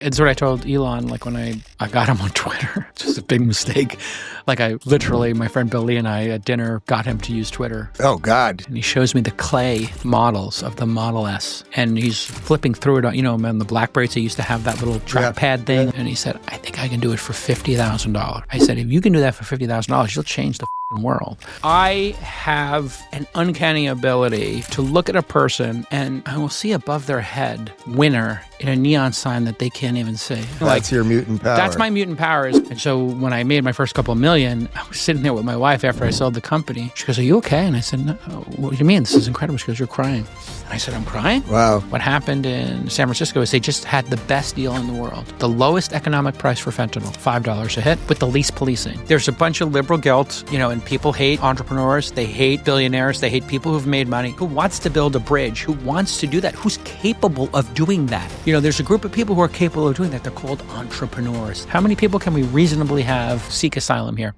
It's what I told Elon, like when I got him on Twitter. It's just a big mistake. Like I literally, my friend Billy and I at dinner got him to use Twitter. Oh, God. And he shows me the clay models of the Model S. And he's flipping through it. You know, on the BlackBerries, they used to have that little trackpad thing. Yeah. And he said, I think I can do it for $50,000. I said, if you can do that for $50,000, you'll change the world. I have an uncanny ability to look at a person and I will see above their head winner in a neon sign that they can't even see. That's your mutant power. That's my mutant powers. And so when I made my first couple of million, I was sitting there with my wife after I sold the company. She goes, are you okay? And I said, no, what do you mean? This is incredible. She goes, you're crying. And I said, I'm crying? Wow. What happened in San Francisco is they just had the best deal in the world. The lowest economic price for fentanyl, $5 a hit, with the least policing. There's a bunch of liberal guilt, and people hate entrepreneurs. They hate billionaires. They hate people who've made money. Who wants to build a bridge? Who wants to do that? Who's capable of doing that? There's a group of people who are capable of doing that. They're called entrepreneurs. How many people can we reasonably have seek asylum here?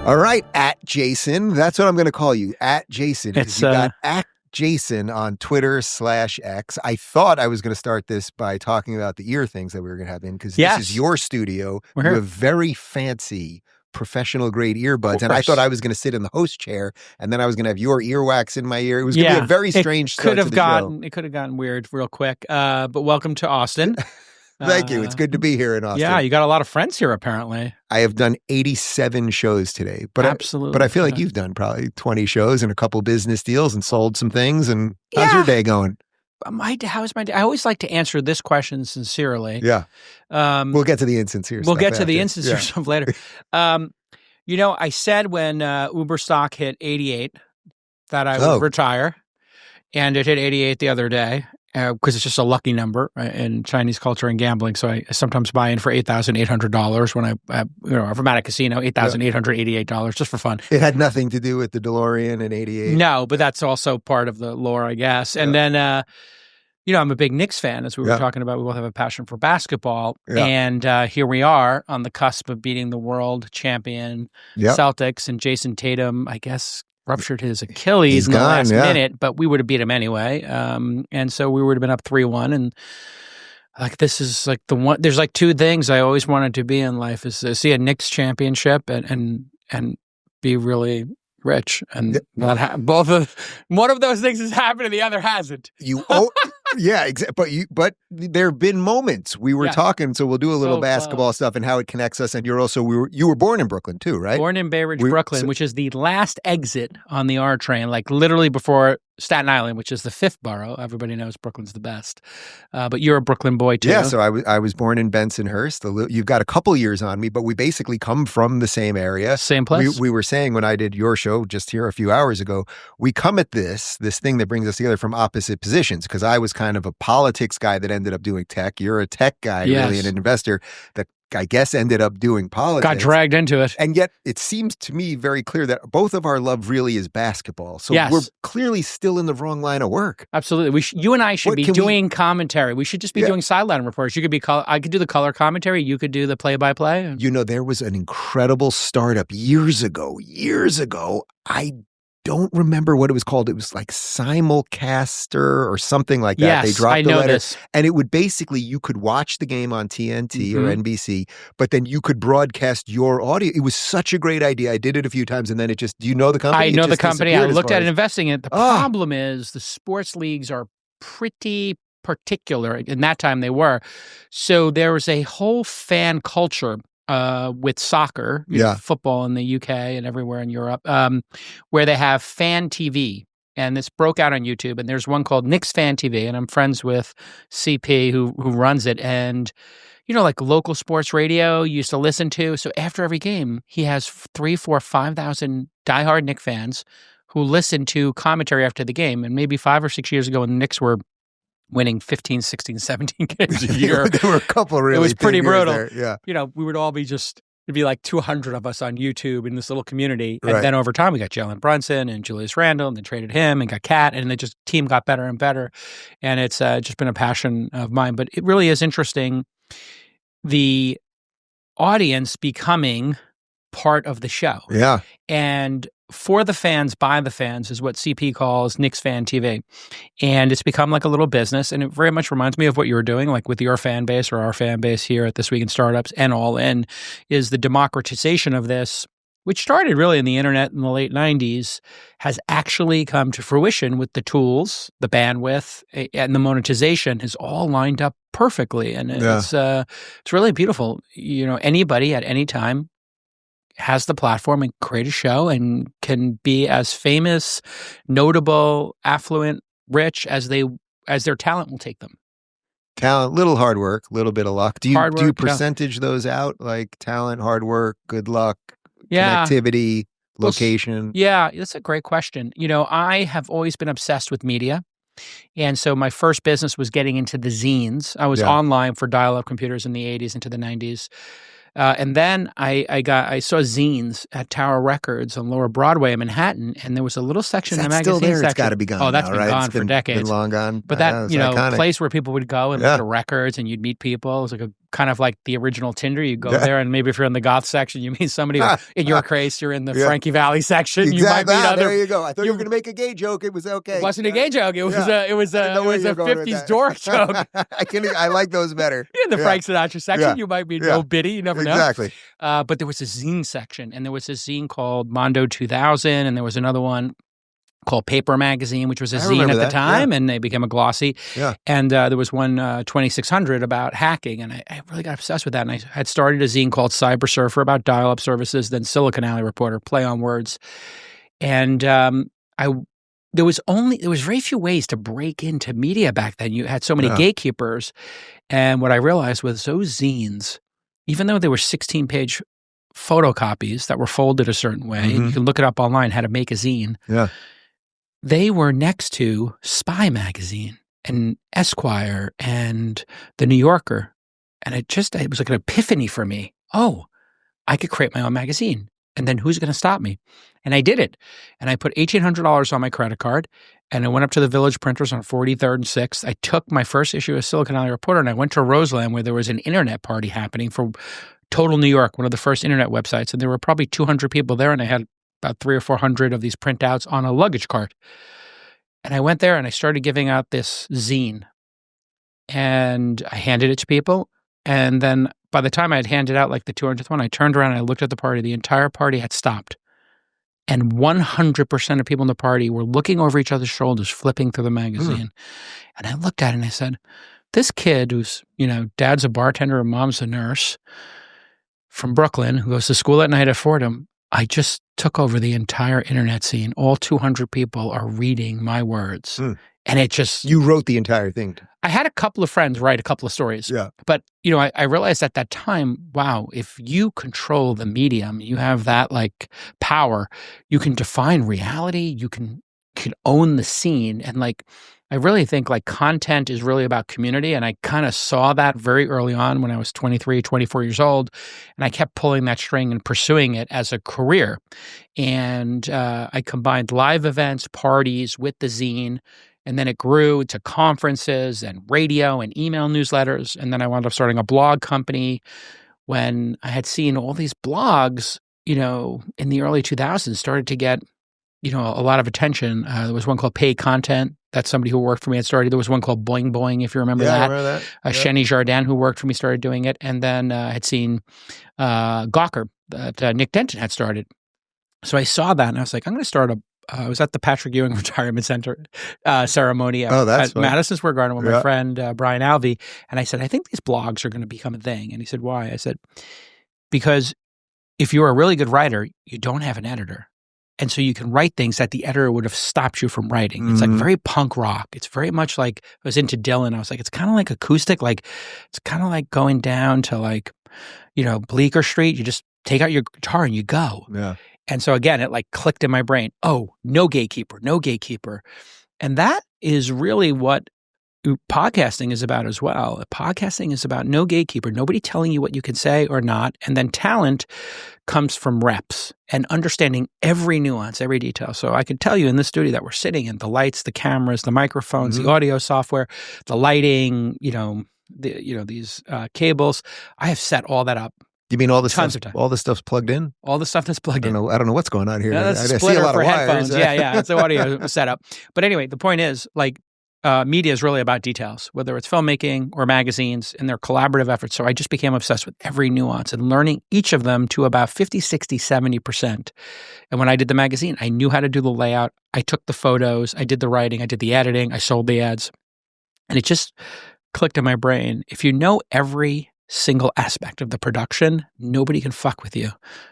All right, at Jason. That's what I'm going to call you, at Jason. You got at Jason on Twitter /X. I thought I was going to start this by talking about the ear things that we were going to have in, because this is your studio. You have very fancy professional grade earbuds, and I thought I was going to sit in the host chair, and then I was going to have your earwax in my ear. It was going to be a very strange start to the show. It could have gotten weird real quick, but welcome to Austin. Thank you. It's good to be here in Austin. Yeah, you got a lot of friends here, apparently. I have done 87 shows today. But absolutely. But I feel like you've done probably 20 shows and a couple business deals and sold some things. And how's your day going? How's my day? I always like to answer this question sincerely. Yeah. We'll get to the insincere stuff. We'll get to the insincere stuff later. I said when Uber stock hit 88 that I would retire, and it hit 88 the other day. Because it's just a lucky number in Chinese culture and gambling. So I sometimes buy in for $8,800 when if I'm at a casino, $8,888 just for fun. It had nothing to do with the DeLorean in 88. No, but that's also part of the lore, I guess. And then, I'm a big Knicks fan, as we were talking about. We both have a passion for basketball. Yeah. And here we are on the cusp of beating the world champion Celtics. And Jason Tatum, I guess, ruptured his Achilles in the last minute, but we would have beat him anyway. And so we would have been up 3-1. And this is like the one, there's like two things I always wanted to be in life, is to see a Knicks championship and be really rich. And one of those things has happened and the other hasn't. But there have been moments. We were talking, so we'll do a little basketball stuff and how it connects us. And you were born in Brooklyn too, right? Born in Bay Ridge, Brooklyn, which is the last exit on the R train, like literally before Staten Island, which is the fifth borough. Everybody knows Brooklyn's the best. But you're a Brooklyn boy too. Yeah, so I was born in Bensonhurst. You've got a couple years on me, but we basically come from the same area. Same place. We were saying when I did your show just here a few hours ago, we come at this thing that brings us together from opposite positions, because I was kind of a politics guy that ended up doing tech. You're a tech guy, really, and an investor that I guess ended up doing politics. Got dragged into it. And yet it seems to me very clear that both of our love really is basketball. So we're clearly still in the wrong line of work. Absolutely. You and I should be doing commentary. We should just be doing sideline reports. You could be I could do the color commentary. You could do the play-by-play. There was an incredible startup years ago. I don't remember what it was called. It was like Simulcaster or something like that. Yes, they dropped the letter. This. And it would basically, you could watch the game on TNT or NBC, but then you could broadcast your audio. It was such a great idea. I did it a few times, and then do you know the company? I know the company. I looked at it, investing in it. The problem is the sports leagues are pretty particular. In that time they were. So there was a whole fan culture with soccer, football in the UK and everywhere in Europe, where they have fan TV. And this broke out on YouTube. And there's one called Knicks Fan TV. And I'm friends with CP who runs it. And, like local sports radio you used to listen to. So after every game, he has 3,000, 4,000, 5,000 diehard Knicks fans who listen to commentary after the game. And maybe 5 or 6 years ago when the Knicks were winning 15, 16, 17 games a year. There were a couple really. It was pretty brutal. There. Yeah. We would all be it'd be like 200 of us on YouTube in this little community. And then over time, we got Jalen Brunson and Julius Randle, and then traded him and got Cat, and the team got better and better. And it's just been a passion of mine. But it really is interesting, the audience becoming part of the show. Yeah. And for the fans, by the fans is what CP calls Knicks Fan TV. And it's become like a little business. And it very much reminds me of what you were doing, like with your fan base or our fan base here at This Week in Startups and All In, is the democratization of this, which started really in the internet in the late 90s, has actually come to fruition with the tools, the bandwidth, and the monetization is all lined up perfectly. And it's really beautiful. Anybody at any time has the platform and create a show and can be as famous, notable, affluent, rich as their talent will take them. Talent, little hard work, little bit of luck. Do you percentage those out, like talent, hard work, good luck, connectivity, location? Yeah, that's a great question. I have always been obsessed with media. And so my first business was getting into the zines. I was online for dial-up computers in the 80s into the 90s. And then I saw zines at Tower Records on Lower Broadway in Manhattan, and there was a little section in the magazine still there? section. It's got to be gone. Oh, that's now, been right? gone for decades. Been long gone. But that iconic. place where people would go and look at records, and you'd meet people. It was like a kind of like the original Tinder. You go there, and maybe if you're in the goth section, you meet somebody. In your case, you're in the Frankie Valli section. Exactly. You might meet other. There you go. I thought you were going to make a gay joke. It was okay. It wasn't a gay joke. It was a 50s dork joke. I like those better. In the Frank Sinatra section, you might be no biddy. You never know. Exactly. But there was a zine section, and there was a zine called Mondo 2000, and there was another one called Paper Magazine, which was a zine at the time, and they became a glossy. Yeah. And there was one 2600 about hacking, and I really got obsessed with that. And I had started a zine called Cyber Surfer about dial-up services, then Silicon Alley Reporter, play on words. And there was very few ways to break into media back then. You had so many gatekeepers. And what I realized was those zines, even though they were 16-page photocopies that were folded a certain way, and you can look it up online, how to make a zine. Yeah. They were next to Spy Magazine and Esquire and The New Yorker. And it was like an epiphany for me. Oh, I could create my own magazine. And then who's going to stop me? And I did it. And I put $1,800 on my credit card, and I went up to the Village Printers on 43rd and 6th. I took my first issue of Silicon Alley Reporter, and I went to Roseland, where there was an internet party happening for Total New York, one of the first internet websites. And there were probably 200 people there, and I had about 300 or 400 of these printouts on a luggage cart. And I went there and I started giving out this zine, and I handed it to people. And then by the time I had handed out like the 200th one, I turned around and I looked at the party. The entire party had stopped. And 100% of people in the party were looking over each other's shoulders, flipping through the magazine. And I looked at it and I said, this kid who's, dad's a bartender and mom's a nurse from Brooklyn, who goes to school at night at Fordham, I just took over the entire internet scene. All 200 people are reading my words. And it just... You wrote the entire thing. I had a couple of friends write a couple of stories. Yeah. But, I realized at that time, wow, if you control the medium, you have that like power, you can define reality, you can own the scene. And I really think content is really about community. And I kind of saw that very early on when I was 23, 24 years old. And I kept pulling that string and pursuing it as a career. And I combined live events, parties with the zine. And then it grew to conferences and radio and email newsletters. And then I wound up starting a blog company when I had seen all these blogs, in the early 2000s started to get, a lot of attention. There was one called Pay Content. That's somebody who worked for me had started. There was one called Boing Boing, if you remember that. I remember that. Shenny Jardin, who worked for me, started doing it. And then I had seen Gawker that Nick Denton had started. So I saw that and I was like, I'm going to start I was at the Patrick Ewing Retirement Center ceremony at Madison Square Garden with my friend Brian Alvey. And I said, I think these blogs are going to become a thing. And he said, why? I said, because if you're a really good writer, you don't have an editor. And so you can write things that the editor would have stopped you from writing. It's like very punk rock. It's very much like, I was into Dylan. I was like, it's kind of like acoustic. It's kind of like going down to Bleecker Street. You just take out your guitar and you go. Yeah. And so again, it clicked in my brain. Oh, no gatekeeper, no gatekeeper. And that is really what podcasting is about as well. Podcasting is about no gatekeeper, nobody telling you what you can say or not. And then talent comes from reps and understanding every nuance, every detail. So I could tell you in this studio that we're sitting in, the lights, the cameras, the microphones, the audio software, the lighting, these cables, I have set all that up You mean all the tons of time. All the stuff's plugged in? All the stuff that's plugged in. I don't know what's going on here. No, that's a splitter for headphones. Yeah, it's the audio setup. But anyway, the point is, like, media is really about details, whether it's filmmaking or magazines, and their collaborative efforts. So I just became obsessed with every nuance and learning each of them to about 50, 60, 70%. And when I did the magazine, I knew how to do the layout. I took the photos. I did the writing. I did the editing. I sold the ads. And it just clicked in my brain. If you know every single aspect of the production, nobody can fuck with you.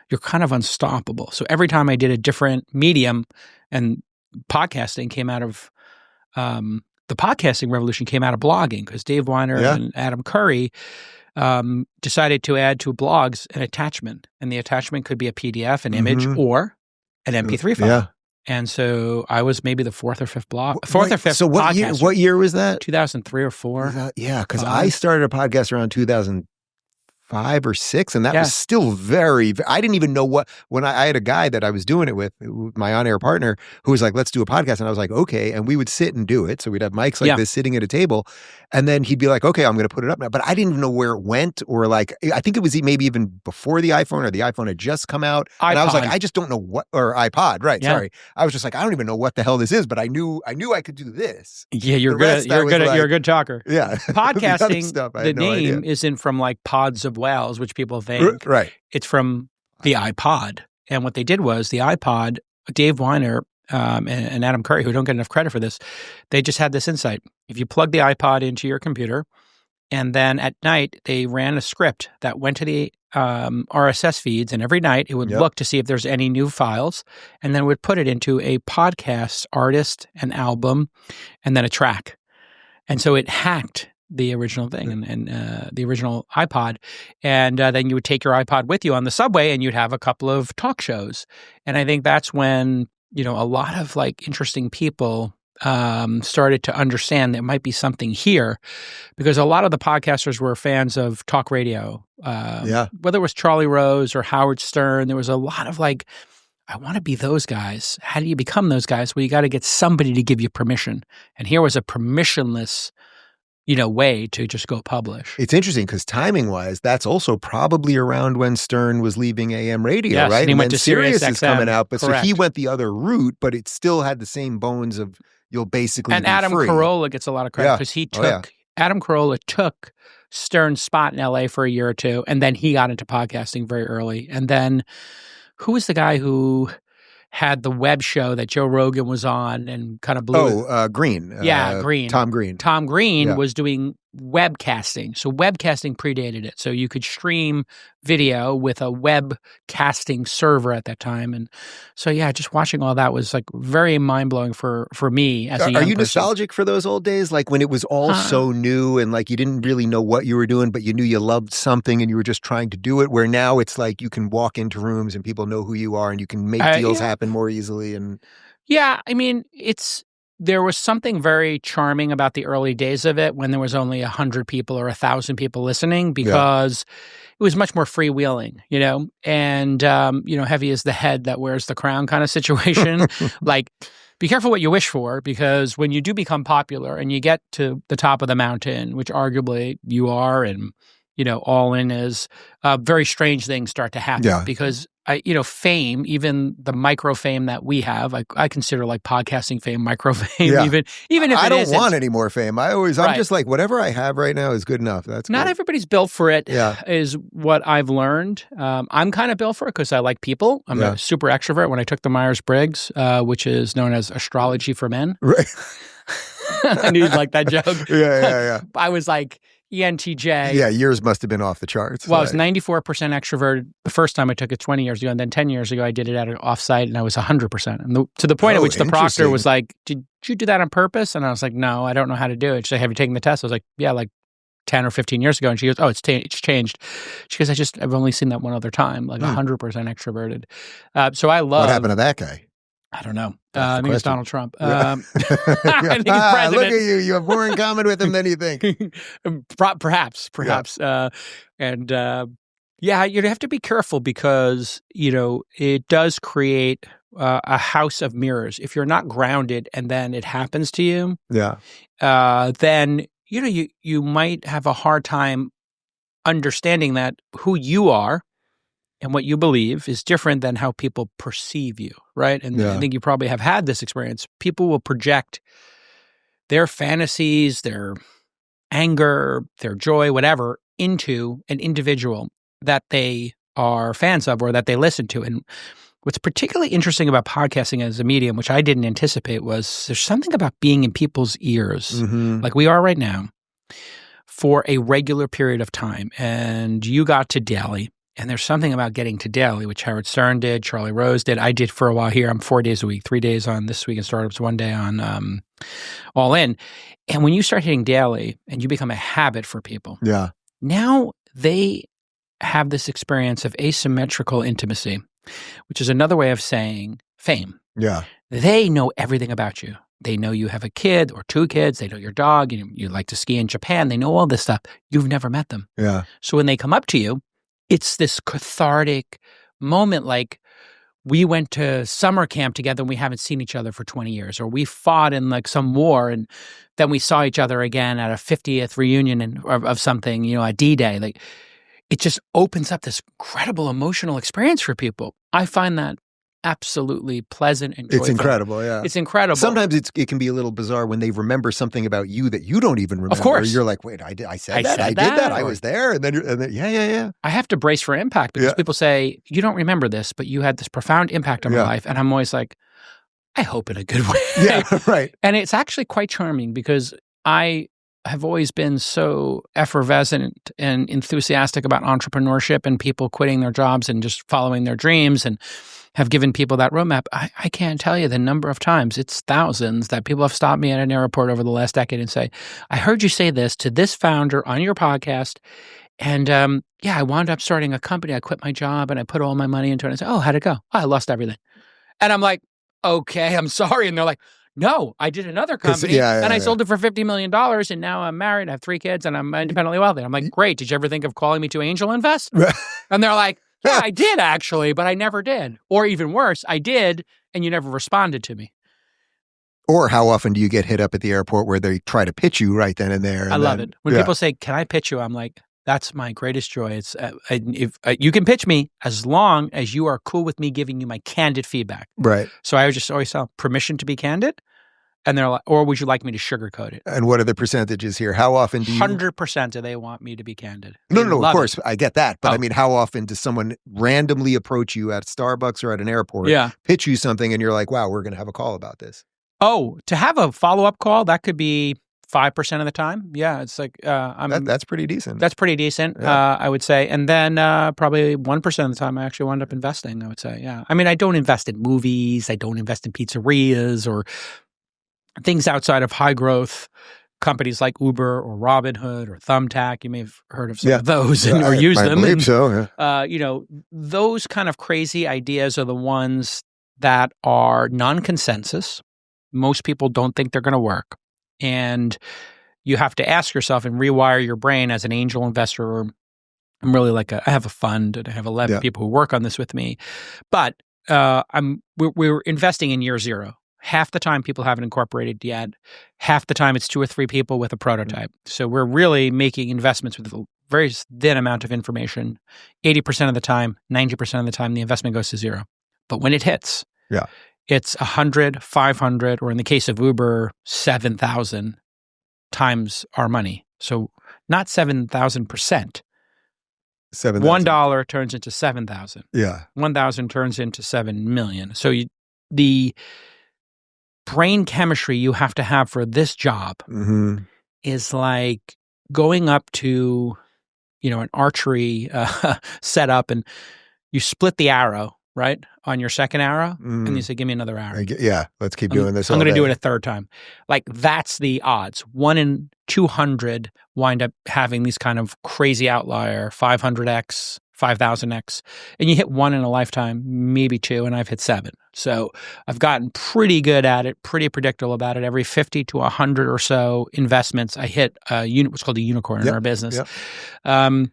You're kind of unstoppable. So every time I did a different medium, and podcasting came out of the podcasting revolution came out of blogging, because Dave Weiner and Adam Curry decided to add to blogs an attachment, and the attachment could be a PDF, an image, or an MP3 file. Yeah. And so I was maybe the fourth or fifth podcaster. So what year was that? 2003 or 4. Yeah, because I started a podcast around 2005 or 6, and that was still very. I didn't even know when I had a guy that I was doing it with, my on-air partner, who was like, "Let's do a podcast," and I was like, "Okay," and we would sit and do it. So we'd have mics like this sitting at a table, and then he'd be like, "Okay, I'm going to put it up now," but I didn't even know where it went, or like I think it was maybe even before the iPhone, or the iPhone had just come out, and I was like, I just don't know what, or iPod, right? Yeah. Sorry, I was just like, I don't even know what the hell this is, but I knew I could do this. Yeah, you're good. You're a good talker. Yeah, podcasting. the name isn't from like pods of whales, which people think. Right. It's from the iPod. And what they did was the iPod, Dave Weiner and Adam Curry, who don't get enough credit for this, they just had this insight. If you plug the iPod into your computer, and then at night they ran a script that went to the RSS feeds, and every night it would look to see if there's any new files, and then would put it into a podcast artist, an album, and then a track. And so it hacked the original thing and the original iPod. And then you would take your iPod with you on the subway, and you'd have a couple of talk shows. And I think that's when, a lot of like interesting people started to understand there might be something here, because a lot of the podcasters were fans of talk radio. Whether it was Charlie Rose or Howard Stern, there was a lot of like, I want to be those guys. How do you become those guys? Well, you got to get somebody to give you permission. And here was a permissionless way to just go publish. It's interesting because timing-wise, that's also probably around when Stern was leaving AM radio, right? And he went to Sirius is coming out, but correct. So he went the other route, but it still had the same bones of you'll basically and be Adam free. Carolla gets a lot of credit because Adam Carolla took Stern's spot in LA for a year or two, and then he got into podcasting very early. And then who was the guy who had the web show that Joe Rogan was on and kind of blew Green. Green. Tom Green. Tom Green was doing webcasting. So webcasting predated it. So you could stream video with a webcasting server at that time. And so, just watching all that was like very mind-blowing for me as a young person. Are you person. nostalgic for those old days? Like when it was all so new and like you didn't really know what you were doing, but you knew you loved something and you were just trying to do it, where now it's like you can walk into rooms and people know who you are and you can make deals happen more easily. And I mean, there was something very charming about the early days of it when there was only 100 people or 1,000 people listening, because it was much more freewheeling, and, heavy is the head that wears the crown kind of situation. Like, be careful what you wish for, because when you do become popular and you get to the top of the mountain, which arguably you are, and, all in is, very strange things start to happen because fame, even the micro fame that we have, I consider like podcasting fame, micro fame, even if I don't want any more fame. I'm just like, whatever I have right now is good enough. That's not good. Everybody's built for it, is what I've learned. I'm kind of built for it because I like people. I'm a super extrovert. When I took the Myers-Briggs, which is known as astrology for men. Right. I knew you'd like that joke. Yeah. I was like, ENTJ. Yeah, yours must have been off the charts. Well, I was 94% extroverted the first time I took it 20 years ago, and then 10 years ago I did it at an offsite, and I was 100%. And to the point at which the proctor was like, "Did you do that on purpose?" And I was like, "No, I don't know how to do it." She's like, "Have you taken the test?" I was like, "Yeah, like 10 or 15 years ago." And she goes, "Oh, it's changed." She goes, "I've only seen that one other time, like 100% extroverted." So I love. What happened to that guy? I don't know. I think it's Donald Trump. I think he's president. Look at you. You have more in common with him than you think. Perhaps. You'd have to be careful because, it does create a house of mirrors. If you're not grounded and then it happens to you, then, you might have a hard time understanding that who you are and what you believe is different than how people perceive you, right? And I think you probably have had this experience. People will project their fantasies, their anger, their joy, whatever, into an individual that they are fans of or that they listen to. And what's particularly interesting about podcasting as a medium, which I didn't anticipate, was there's something about being in people's ears, like we are right now, for a regular period of time. And you got to daily. And there's something about getting to daily, which Howard Stern did, Charlie Rose did. I did for a while here. I'm 4 days a week, 3 days on This Week in Startups, 1 day on All In. And when you start hitting daily and you become a habit for people, now they have this experience of asymmetrical intimacy, which is another way of saying fame. They know everything about you. They know you have a kid or 2 kids. They know your dog. You like to ski in Japan. They know all this stuff. You've never met them. So when they come up to you, it's this cathartic moment, like we went to summer camp together and we haven't seen each other for 20 years, or we fought in like some war and then we saw each other again at a 50th reunion of something, a D-Day. Like it just opens up this incredible emotional experience for people. I find that absolutely pleasant and joyful. It's incredible, It's incredible. Sometimes it can be a little bizarre when they remember something about you that you don't even remember. Of course. You're like, wait, I said that, I did that, I was there, and then yeah. I have to brace for impact because people say, you don't remember this, but you had this profound impact on my life. And I'm always like, I hope in a good way. Yeah, right. And it's actually quite charming because I have always been so effervescent and enthusiastic about entrepreneurship and people quitting their jobs and just following their dreams and have given people that roadmap. I can't tell you the number of times, it's thousands, that people have stopped me at an airport over the last decade and say, I heard you say this to this founder on your podcast. And I wound up starting a company. I quit my job and I put all my money into it. And I said, oh, how'd it go? Oh, I lost everything. And I'm like, okay, I'm sorry. And they're like, no, I did another company and I sold it for $50 million and now I'm married, I have 3 kids and I'm independently wealthy. I'm like, great. Did you ever think of calling me to angel invest? And they're like, yeah, I did actually, but I never did. Or even worse, I did and you never responded to me. Or how often do you get hit up at the airport where they try to pitch you right then and there? And I love it. When people say, can I pitch you? I'm like, that's my greatest joy. It's if you can pitch me as long as you are cool with me giving you my candid feedback. Right. So I just always tell permission to be candid. And they're like, or would you like me to sugarcoat it? And what are the percentages here? How often do you? 100% do they want me to be candid? No, of course. I get that. But I mean, how often does someone randomly approach you at Starbucks or at an airport, pitch you something and you're like, wow, we're going to have a call about this? Oh, to have a follow-up call, that could be 5% of the time. Yeah, it's like, that's pretty decent. That's pretty decent, I would say. And then probably 1% of the time I actually wound up investing, I would say. Yeah. I mean, I don't invest in movies. I don't invest in pizzerias or things outside of high growth companies like Uber or Robinhood or Thumbtack. You may have heard of some of those or used them. I believe so. Those kind of crazy ideas are the ones that are non-consensus. Most people don't think they're going to work. And you have to ask yourself and rewire your brain as an angel investor. Or I'm really I have a fund and I have 11 people who work on this with me. But we're investing in year 0. Half the time people haven't incorporated yet. Half the time it's 2 or 3 people with a prototype. So we're really making investments with a very thin amount of information. 80% of the time, 90% of the time, the investment goes to 0. But when it hits, it's 100, 500, or in the case of Uber, 7,000 times our money. So not 7,000%. $1 turns into 7,000. Yeah. 1,000 turns into 7 million. So the brain chemistry you have to have for this job is like going up to, an archery setup and you split the arrow, right? On your second arrow. And you say, give me another arrow. Let's keep doing this. I'm going to do it a third time. Like that's the odds. 1 in 200 wind up having these kind of crazy outlier, 500x, 5,000x. And you hit 1 in a lifetime, maybe 2, and I've hit 7. So I've gotten pretty good at it, pretty predictable about it. Every 50 to 100 or so investments, I hit what's called a unicorn in our business. The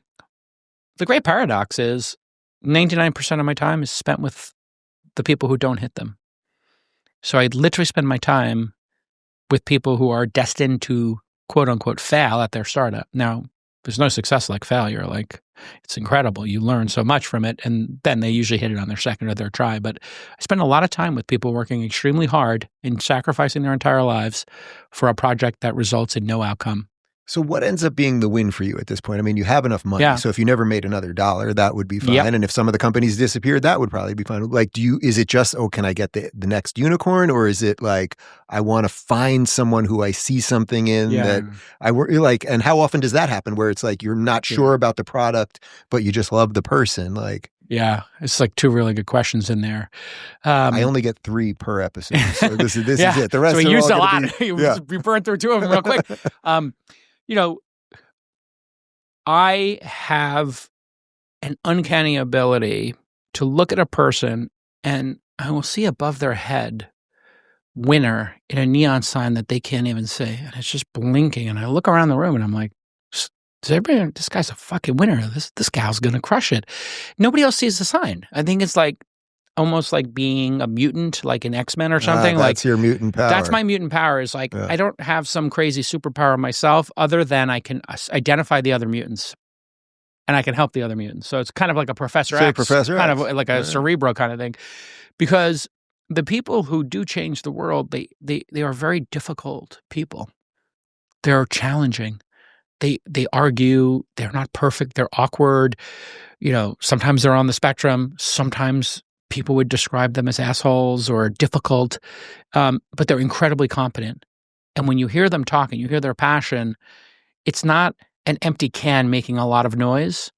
great paradox is 99% of my time is spent with the people who don't hit them. So I literally spend my time with people who are destined to quote unquote fail at their startup. Now, there's no success like failure. Like, it's incredible. You learn so much from it, and then they usually hit it on their second or third try. But I spend a lot of time with people working extremely hard and sacrificing their entire lives for a project that results in no outcome. So what ends up being the win for you at this point? I mean, you have enough money. Yeah. So if you never made another dollar, that would be fine. Yep. And if some of the companies disappeared, that would probably be fine. Like, is it just, can I get the next unicorn? Or is it like, I want to find someone who I see something in that I work like, and how often does that happen where it's like, you're not sure about the product, but you just love the person? Like, yeah, it's like two really good questions in there. I only get 3 per episode. So this is it. The rest so we are used all a lot. We burned through 2 of them real quick. I have an uncanny ability to look at a person and I will see above their head winner in a neon sign that they can't even see. And it's just blinking. And I look around the room and I'm like, this guy's a fucking winner. This gal's going to crush it. Nobody else sees the sign. I think it's like almost like being a mutant, like an X-Men or something. That's your mutant power. That's my mutant power is like, I don't have some crazy superpower myself other than I can identify the other mutants and I can help the other mutants. So it's kind of like a Professor X, kind of like a Cerebro kind of thing. Because the people who do change the world, they are very difficult people. They're challenging. They argue. They're not perfect. They're awkward. Sometimes they're on the spectrum. Sometimes people would describe them as assholes or difficult, but they're incredibly competent. And when you hear them talk and you hear their passion, it's not an empty can making a lot of noise.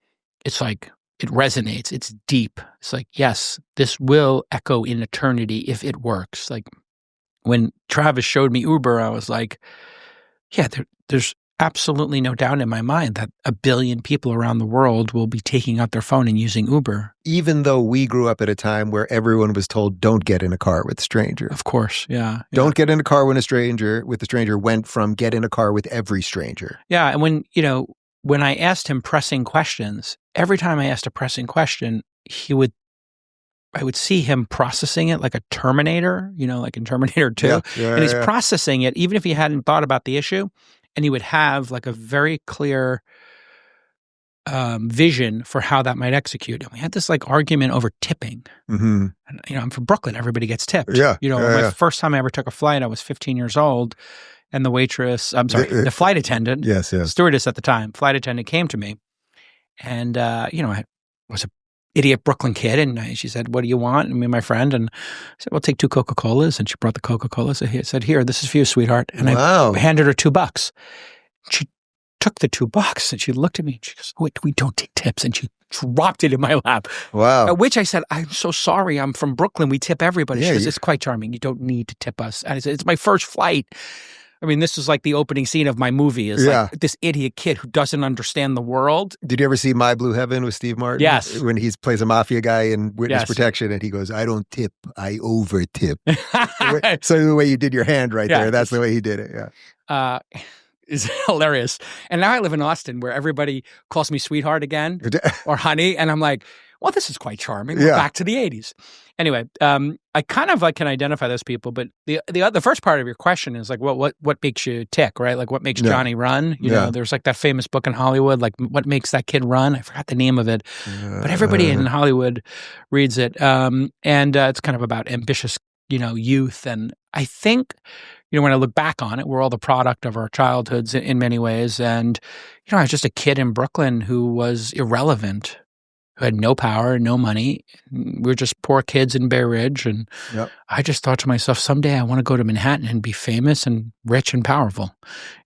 It's like it resonates. It's deep. It's like, yes, this will echo in eternity if it works. Like when Travis showed me Uber, I was like, yeah, there's absolutely no doubt in my mind that 1 billion people around the world will be taking out their phone and using Uber. Even though we grew up at a time where everyone was told, don't get in a car with a stranger. Of course, yeah. Don't get in a car with a stranger went from get in a car with every stranger. Yeah, and when I asked him pressing questions, every time I asked a pressing question, I would see him processing it like a Terminator, like in Terminator 2. And he's processing it even if he hadn't thought about the issue. And he would have like a very clear vision for how that might execute. And we had this like argument over tipping. Mm-hmm. And, I'm from Brooklyn. Everybody gets tipped. My first time I ever took a flight, I was 15 years old. And the flight attendant, stewardess at the time, flight attendant came to me. And, I was a idiot Brooklyn kid. And she said, what do you want? And me and my friend. And I said, well, take 2 Coca-Colas. And she brought the Coca-Colas. So I said, here, this is for you, sweetheart. And I handed her $2. She took the $2 and she looked at me and she goes, wait, we don't take tips. And she dropped it in my lap. Wow. At which I said, I'm so sorry. I'm from Brooklyn. We tip everybody. She goes, it's quite charming. You don't need to tip us. And I said, it's my first flight. I mean, this is like the opening scene of my movie is like this idiot kid who doesn't understand the world. Did you ever see My Blue Heaven with Steve Martin? Yes. When he plays a mafia guy in Witness Protection and he goes, I don't tip, I over tip. So the way you did your hand there, that's the way he did it. Yeah. Is hilarious. And now I live in Austin where everybody calls me sweetheart again or honey. And I'm like, well, this is quite charming. We're back to the 80s. Anyway, I kind of can identify those people, but the first part of your question is like, well, what makes you tick, right? Like what makes Johnny run? You know, there's like that famous book in Hollywood, like what makes that kid run? I forgot the name of it, but everybody in Hollywood reads it. And it's kind of about ambitious, youth. And I think, when I look back on it, we're all the product of our childhoods in many ways. And, I was just a kid in Brooklyn who was irrelevant, who had no power, no money. We were just poor kids in Bay Ridge. And I just thought to myself, someday I want to go to Manhattan and be famous and rich and powerful.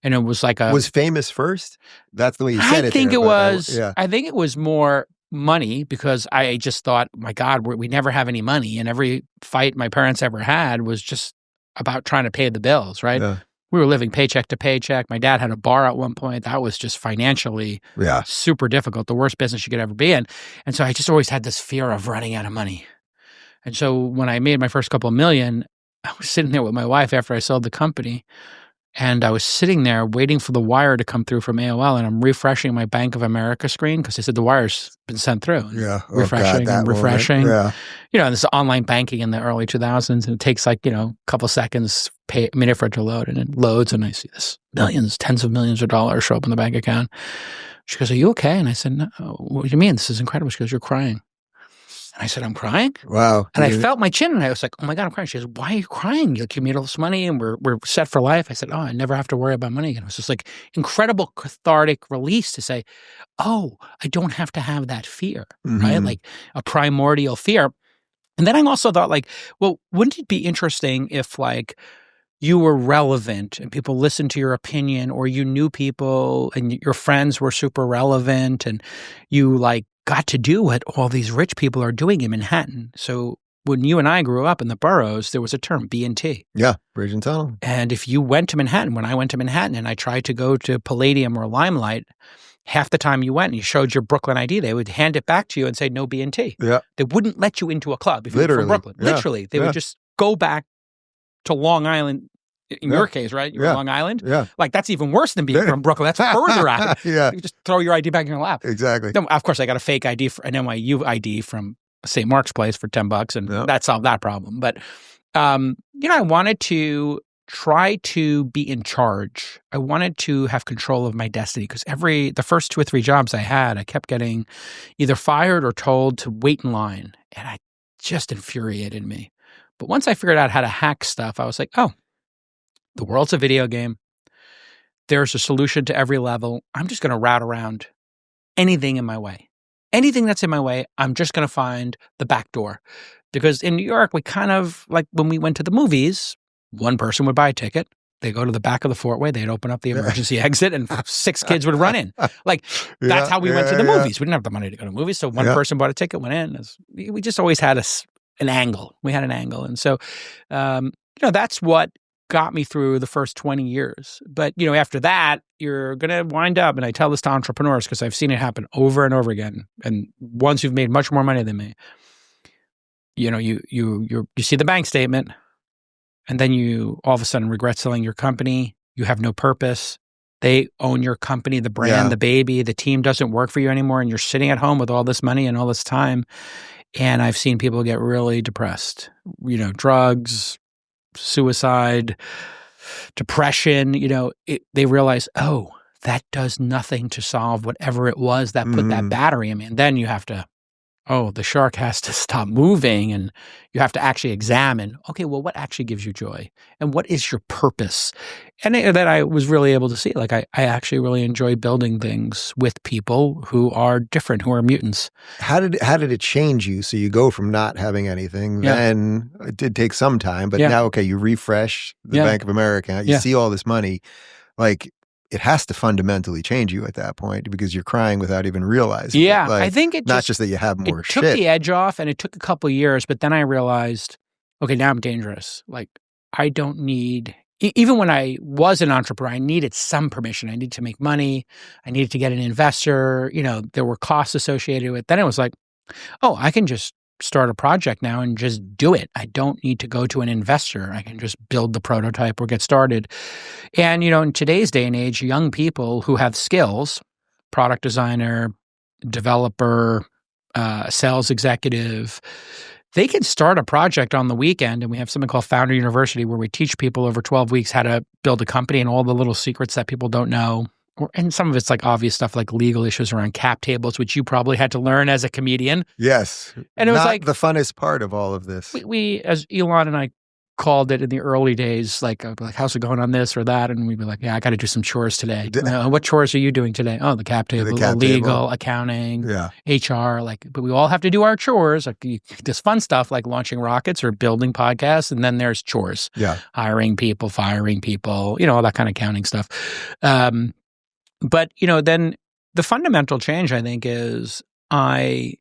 And it was like Was famous first? That's the way you said it. I think it was more money because I just thought, my God, we never have any money. And every fight my parents ever had was just about trying to pay the bills, right? Yeah. We were living paycheck to paycheck. My dad had a bar at one point. That was just financially super difficult, the worst business you could ever be in. And so I just always had this fear of running out of money. And so when I made my first couple of million, I was sitting there with my wife after I sold the company. And I was sitting there waiting for the wire to come through from AOL, and I'm refreshing my Bank of America screen because they said the wire's been sent through. Yeah. Refreshing and refreshing. Yeah. And this is online banking in the early 2000s, and it takes like, a couple seconds, a minute for it to load, and it loads, and I see this millions, tens of millions of dollars show up in the bank account. She goes, "Are you okay?" And I said, "No, what do you mean? This is incredible." She goes, "You're crying." And I said, "I'm crying?" Wow. And I felt my chin, and I was like, "Oh my God, I'm crying." She goes, "Why are you crying? You made all this money, and we're set for life." I said, "Oh, I never have to worry about money again." It was just like incredible cathartic release to say, "Oh, I don't have to have that fear," right? Like a primordial fear. And then I also thought, like, well, wouldn't it be interesting if, like, you were relevant and people listened to your opinion, or you knew people and your friends were super relevant, and you like got to do what all these rich people are doing in Manhattan. So when you and I grew up in the boroughs, there was a term, B&T. Yeah, bridge and tunnel. And if you went to Manhattan, when I went to Manhattan and I tried to go to Palladium or Limelight, half the time you went and you showed your Brooklyn ID, they would hand it back to you and say no B&T. Yeah. They wouldn't let you into a club if you were from Brooklyn. Yeah. Literally. They would just go back to Long Island. In your case, right? You're Long Island. Yeah. Like, that's even worse than being from Brooklyn. That's further out. Yeah. You just throw your ID back in your lap. Exactly. Then, of course, I got a fake ID, an NYU ID from St. Mark's Place for $10, and that solved that problem. But, I wanted to try to be in charge. I wanted to have control of my destiny, because the first 2 or 3 jobs I had, I kept getting either fired or told to wait in line. And it just infuriated me. But once I figured out how to hack stuff, I was like, oh, the world's a video game. There's a solution to every level. I'm just going to route around anything in my way. Anything that's in my way, I'm just going to find the back door. Because in New York, we kind of, like when we went to the movies, one person would buy a ticket. They go to the back of the Fortway. They'd open up the emergency exit, and 6 kids would run in. Like, that's how we went to the movies. We didn't have the money to go to movies. So one person bought a ticket, went in. We just always had an angle. We had an angle. And so, that's what got me through the first 20 years. But, after that, you're going to wind up, and I tell this to entrepreneurs because I've seen it happen over and over again. And ones who've made much more money than me, you see the bank statement, and then you all of a sudden regret selling your company. You have no purpose. They own your company, the brand, the baby, the team doesn't work for you anymore. And you're sitting at home with all this money and all this time. And I've seen people get really depressed, drugs, suicide, depression, they realize, oh, that does nothing to solve whatever it was that put that battery in me. And then you have to, the shark has to stop moving, and you have to actually examine, okay, well, what actually gives you joy? And what is your purpose? And then I was really able to see, like, I actually really enjoy building things with people who are different, who are mutants. How did it change you? So you go from not having anything, then it did take some time, but now, okay, you refresh the Bank of America, you see all this money, like, it has to fundamentally change you at that point, because you're crying without even realizing it. Like, I think it not just that you have more shit. It took the edge off, and it took a couple of years, but then I realized, okay, now I'm dangerous. Like, I don't need, even when I was an entrepreneur, I needed some permission. I needed to make money. I needed to get an investor. There were costs associated with it. Then it was like, oh, I can just start a project now and just do it. I don't need to go to an investor. I can just build the prototype or get started. And, in today's day and age, young people who have skills, product designer, developer, sales executive, they can start a project on the weekend. And we have something called Founder University, where we teach people over 12 weeks how to build a company and all the little secrets that people don't know. And some of it's like obvious stuff like legal issues around cap tables, which you probably had to learn as a comedian. Yes. And it was not like the funnest part of all of this. We as Elon and I called it in the early days, like how's it going on this or that? And we'd be like, I got to do some chores today. What chores are you doing today? Oh, the cap table, legal, accounting, HR. But we all have to do our chores. Like this fun stuff like launching rockets or building podcasts. And then there's chores. Yeah. Hiring people, firing people, all that kind of accounting stuff. But, then the fundamental change, I think, is I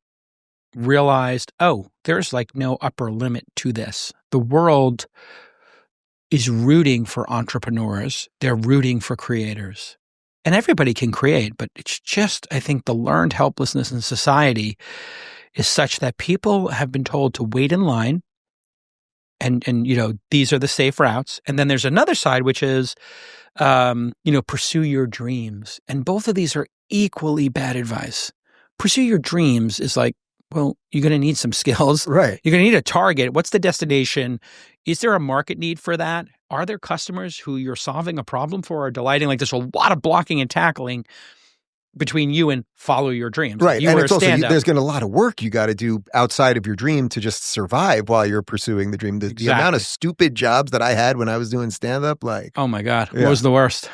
realized, there's like no upper limit to this. The world is rooting for entrepreneurs. They're rooting for creators. And everybody can create, but it's just, I think, the learned helplessness in society is such that people have been told to wait in line and these are the safe routes. And then there's another side, which is pursue your dreams. And both of these are equally bad advice. Pursue your dreams is like, well, you're going to need some skills. Right. You're going to need a target. What's the destination? Is there a market need for that? Are there customers who you're solving a problem for or delighting? Like there's a lot of blocking and tackling between you and follow your dreams. Right. You and were it's a also, stand-up. there's going to be a lot of work you got to do outside of your dream to just survive while you're pursuing the dream. The amount of stupid jobs that I had when I was doing stand-up, like. Oh my God. What was the worst?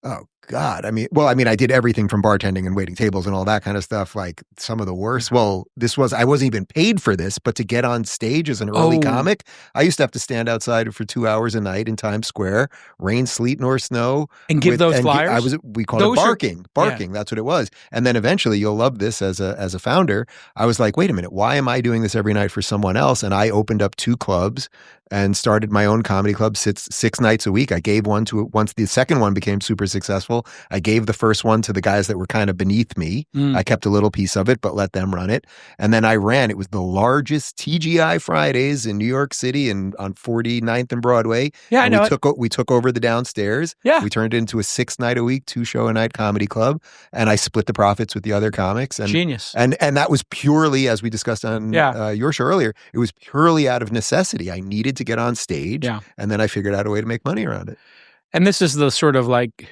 Oh God. I mean, I did everything from bartending and waiting tables and all that kind of stuff. Like some of the worst. Well, I wasn't even paid for this, but to get on stage as an early comic, I used to have to stand outside for 2 hours a night in Times Square, rain, sleet, nor snow. And give those flyers? We called it barking. Barking. That's what it was. And then eventually you'll love this as a founder. I was like, wait a minute, why am I doing this every night for someone else? And I opened up 2 clubs and started my own comedy club 6 nights a week. I gave one once the second one became super successful. I gave the first one to the guys that were kind of beneath me. I kept a little piece of it, but let them run it. And then it was the largest TGI Fridays in New York City and on 49th and Broadway. Yeah, and I know we took over the downstairs. Yeah. We turned it into a 6-night-a-week, 2-show-a-night comedy club. And I split the profits with the other comics. And, Genius. And that was purely, as we discussed on your show earlier, it was purely out of necessity. I needed to get on stage. Yeah. And then I figured out a way to make money around it. And this is the sort of like,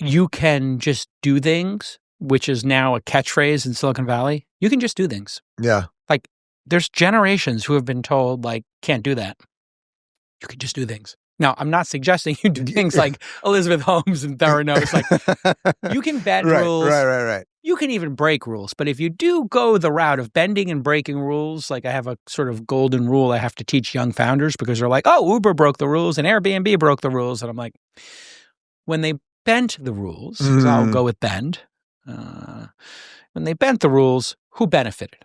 you can just do things, which is now a catchphrase in Silicon Valley. You can just do things. Yeah. Like there's generations who have been told like, can't do that. You can just do things. Now, I'm not suggesting you do things like Elizabeth Holmes and Theranos. Like you can bend rules. Right. You can even break rules. But if you do go the route of bending and breaking rules, like I have a sort of golden rule I have to teach young founders because they're like, oh, Uber broke the rules and Airbnb broke the rules. And I'm like, when they bent the rules, so I'll go with bend. When they bent the rules, who benefited?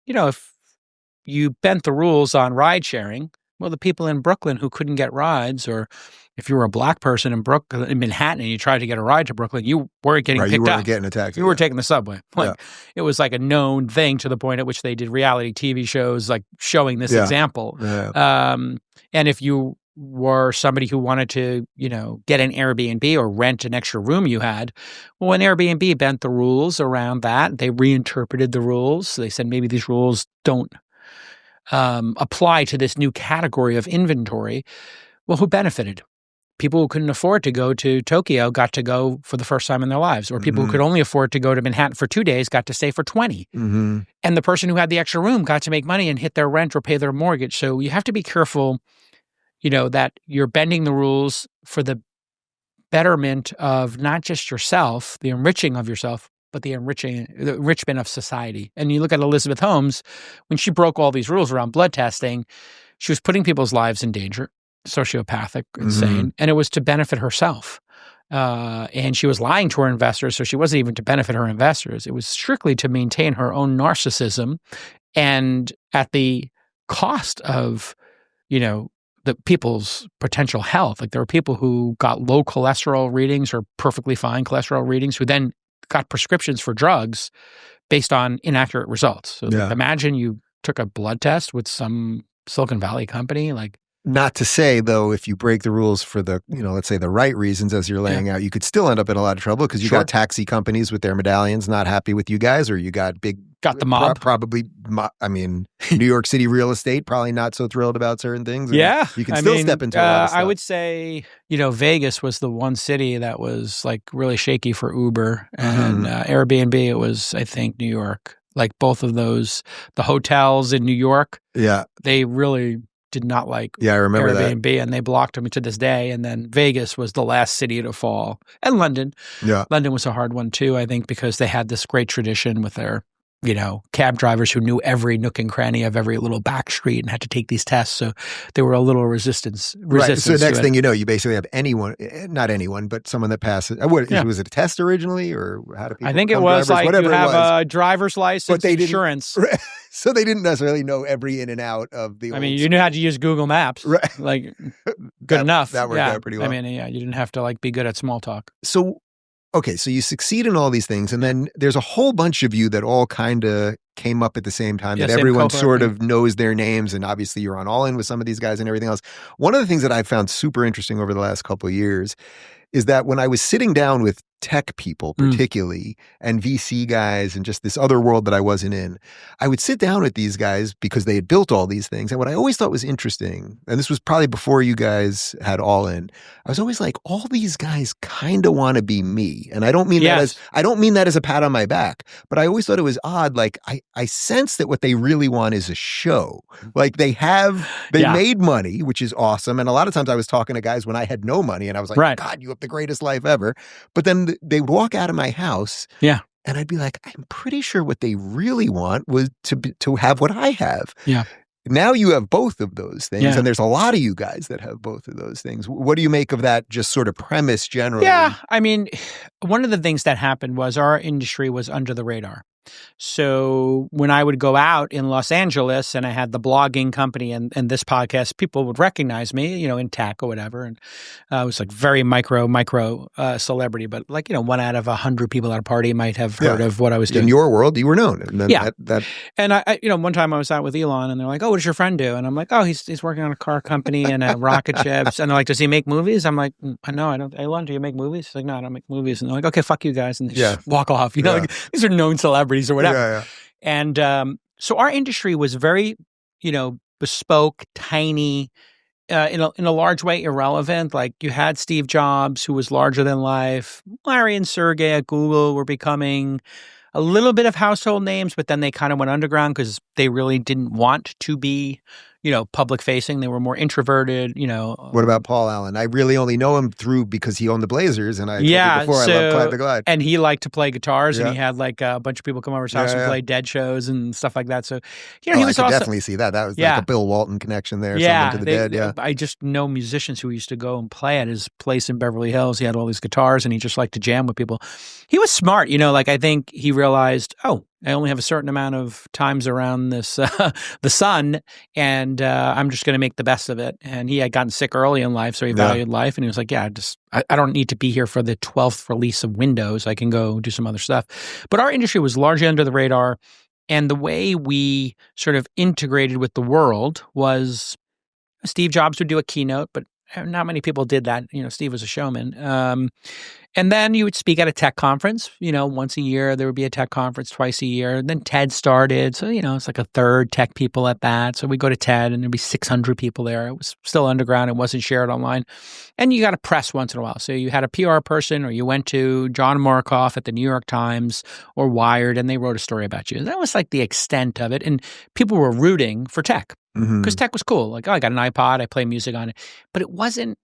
If you bent the rules on ride sharing, well, the people in Brooklyn who couldn't get rides, or if you were a black person in Manhattan and you tried to get a ride to Brooklyn, you weren't getting picked up. You weren't getting a taxi. You were taking the subway. It was like a known thing to the point at which they did reality TV shows like showing this example. Yeah. And if you were somebody who wanted to, get an Airbnb or rent an extra room you had, well, when Airbnb bent the rules around that, they reinterpreted the rules. They said maybe these rules don't apply to this new category of inventory. Well, who benefited? People who couldn't afford to go to Tokyo got to go for the first time in their lives, or people who could only afford to go to Manhattan for 2 days got to stay for 20. And the person who had the extra room got to make money and hit their rent or pay their mortgage. So you have to be careful, that you're bending the rules for the betterment of not just yourself, the enriching of yourself, but the enrichment of society. And you look at Elizabeth Holmes, when she broke all these rules around blood testing, she was putting people's lives in danger, sociopathic, insane, and it was to benefit herself. And she was lying to her investors, so she wasn't even to benefit her investors. It was strictly to maintain her own narcissism and at the cost of, the people's potential health. Like there were people who got low cholesterol readings or perfectly fine cholesterol readings who then got prescriptions for drugs based on inaccurate results. So imagine you took a blood test with some Silicon Valley company, like. Not to say, though, if you break the rules for the, let's say the right reasons as you're laying out, you could still end up in a lot of trouble because you got taxi companies with their medallions not happy with you guys, or you got the mob. Probably, New York City real estate, probably not so thrilled about certain things. Yeah. You can still step into a lot of stuff. I would say, Vegas was the one city that was like really shaky for Uber, and Airbnb, it was, I think, New York. Like both of those, the hotels in New York, they really did not like I remember Airbnb, that. and they blocked them to this day. And then Vegas was the last city to fall. And London. Yeah. London was a hard one too, I think, because they had this great tradition with their, cab drivers who knew every nook and cranny of every little back street and had to take these tests. So they were a little resistance. Right. So the next thing you know, you basically have not anyone, but someone that passes. Was it a test originally, or how do people? I think it was like you have a driver's license, but they insurance. So they didn't necessarily know every in and out of the. You knew how to use Google Maps, right? Like good enough. That worked out pretty well. You didn't have to like be good at small talk. So. Okay, so you succeed in all these things, and then there's a whole bunch of you that all kind of came up at the same time, that everyone sort of knows their names, and obviously you're on All In with some of these guys and everything else. One of the things that I found super interesting over the last couple of years is that when I was sitting down with tech people, particularly, and VC guys, and just this other world that I wasn't in, I would sit down with these guys because they had built all these things. And what I always thought was interesting, and this was probably before you guys had All In, I was always like, all these guys kind of want to be me. And I don't mean that as a pat on my back, but I always thought it was odd. Like I sense that what they really want is a show. Like they made money, which is awesome. And a lot of times I was talking to guys when I had no money and I was like, God, you have the greatest life ever. But then they would walk out of my house. Yeah. And I'd be like, I'm pretty sure what they really want was to have what I have. Yeah. Now you have both of those things, and there's a lot of you guys that have both of those things. What do you make of that just sort of premise generally? Yeah. I mean, one of the things that happened was our industry was under the radar. So when I would go out in Los Angeles and I had the blogging company and this podcast, people would recognize me, you know, in tech or whatever. And I was like very micro celebrity, but like, you know, 1 out of 100 people at a party might have heard of what I was doing. In your world, you were known. And then And I, you know, one time I was out with Elon and they're like, oh, what does your friend do? And I'm like, oh, he's working on a car company and rocket ships. And they're like, does he make movies? I'm like, no, I don't. Elon, do you make movies? He's like, no, I don't make movies. And they're like, okay, fuck you guys. And they just walk off. You know, like, these are known celebrities or whatever. And so our industry was very, you know, bespoke, tiny, in a large way irrelevant. Like you had Steve Jobs, who was larger than life. Larry and Sergey at Google were becoming a little bit of household names, but then they kind of went underground because they really didn't want to be, you know, public facing. They were more introverted, you know. What about Paul Allen? I really only know him because he owned the Blazers, and I told you before I love Clyde the Glide. And he liked to play guitars, and he had like a bunch of people come over his house and play Dead shows and stuff like that. So, you know, he was I could definitely see that. That was like a Bill Walton connection there. To the Dead. Yeah, I just know musicians who used to go and play at his place in Beverly Hills. He had all these guitars, and he just liked to jam with people. He was smart, you know. Like I think he realized, oh, I only have a certain amount of times around this the sun, and I'm just going to make the best of it. And he had gotten sick early in life, so he valued life. And he was like, yeah, I don't need to be here for the 12th release of Windows. I can go do some other stuff. But our industry was largely under the radar. And the way we sort of integrated with the world was Steve Jobs would do a keynote, but not many people did that. You know, Steve was a showman. And then you would speak at a tech conference, you know, once a year. There would be a tech conference twice a year. And then TED started. So, you know, it's like a third tech people at that. So we go to TED and there'd be 600 people there. It was still underground. It wasn't shared online. And you got to press once in a while. So you had a PR person or you went to John Markoff at the New York Times or Wired and they wrote a story about you. That was like the extent of it. And people were rooting for tech because tech was cool. Like, oh, I got an iPod. I play music on it. But it wasn't.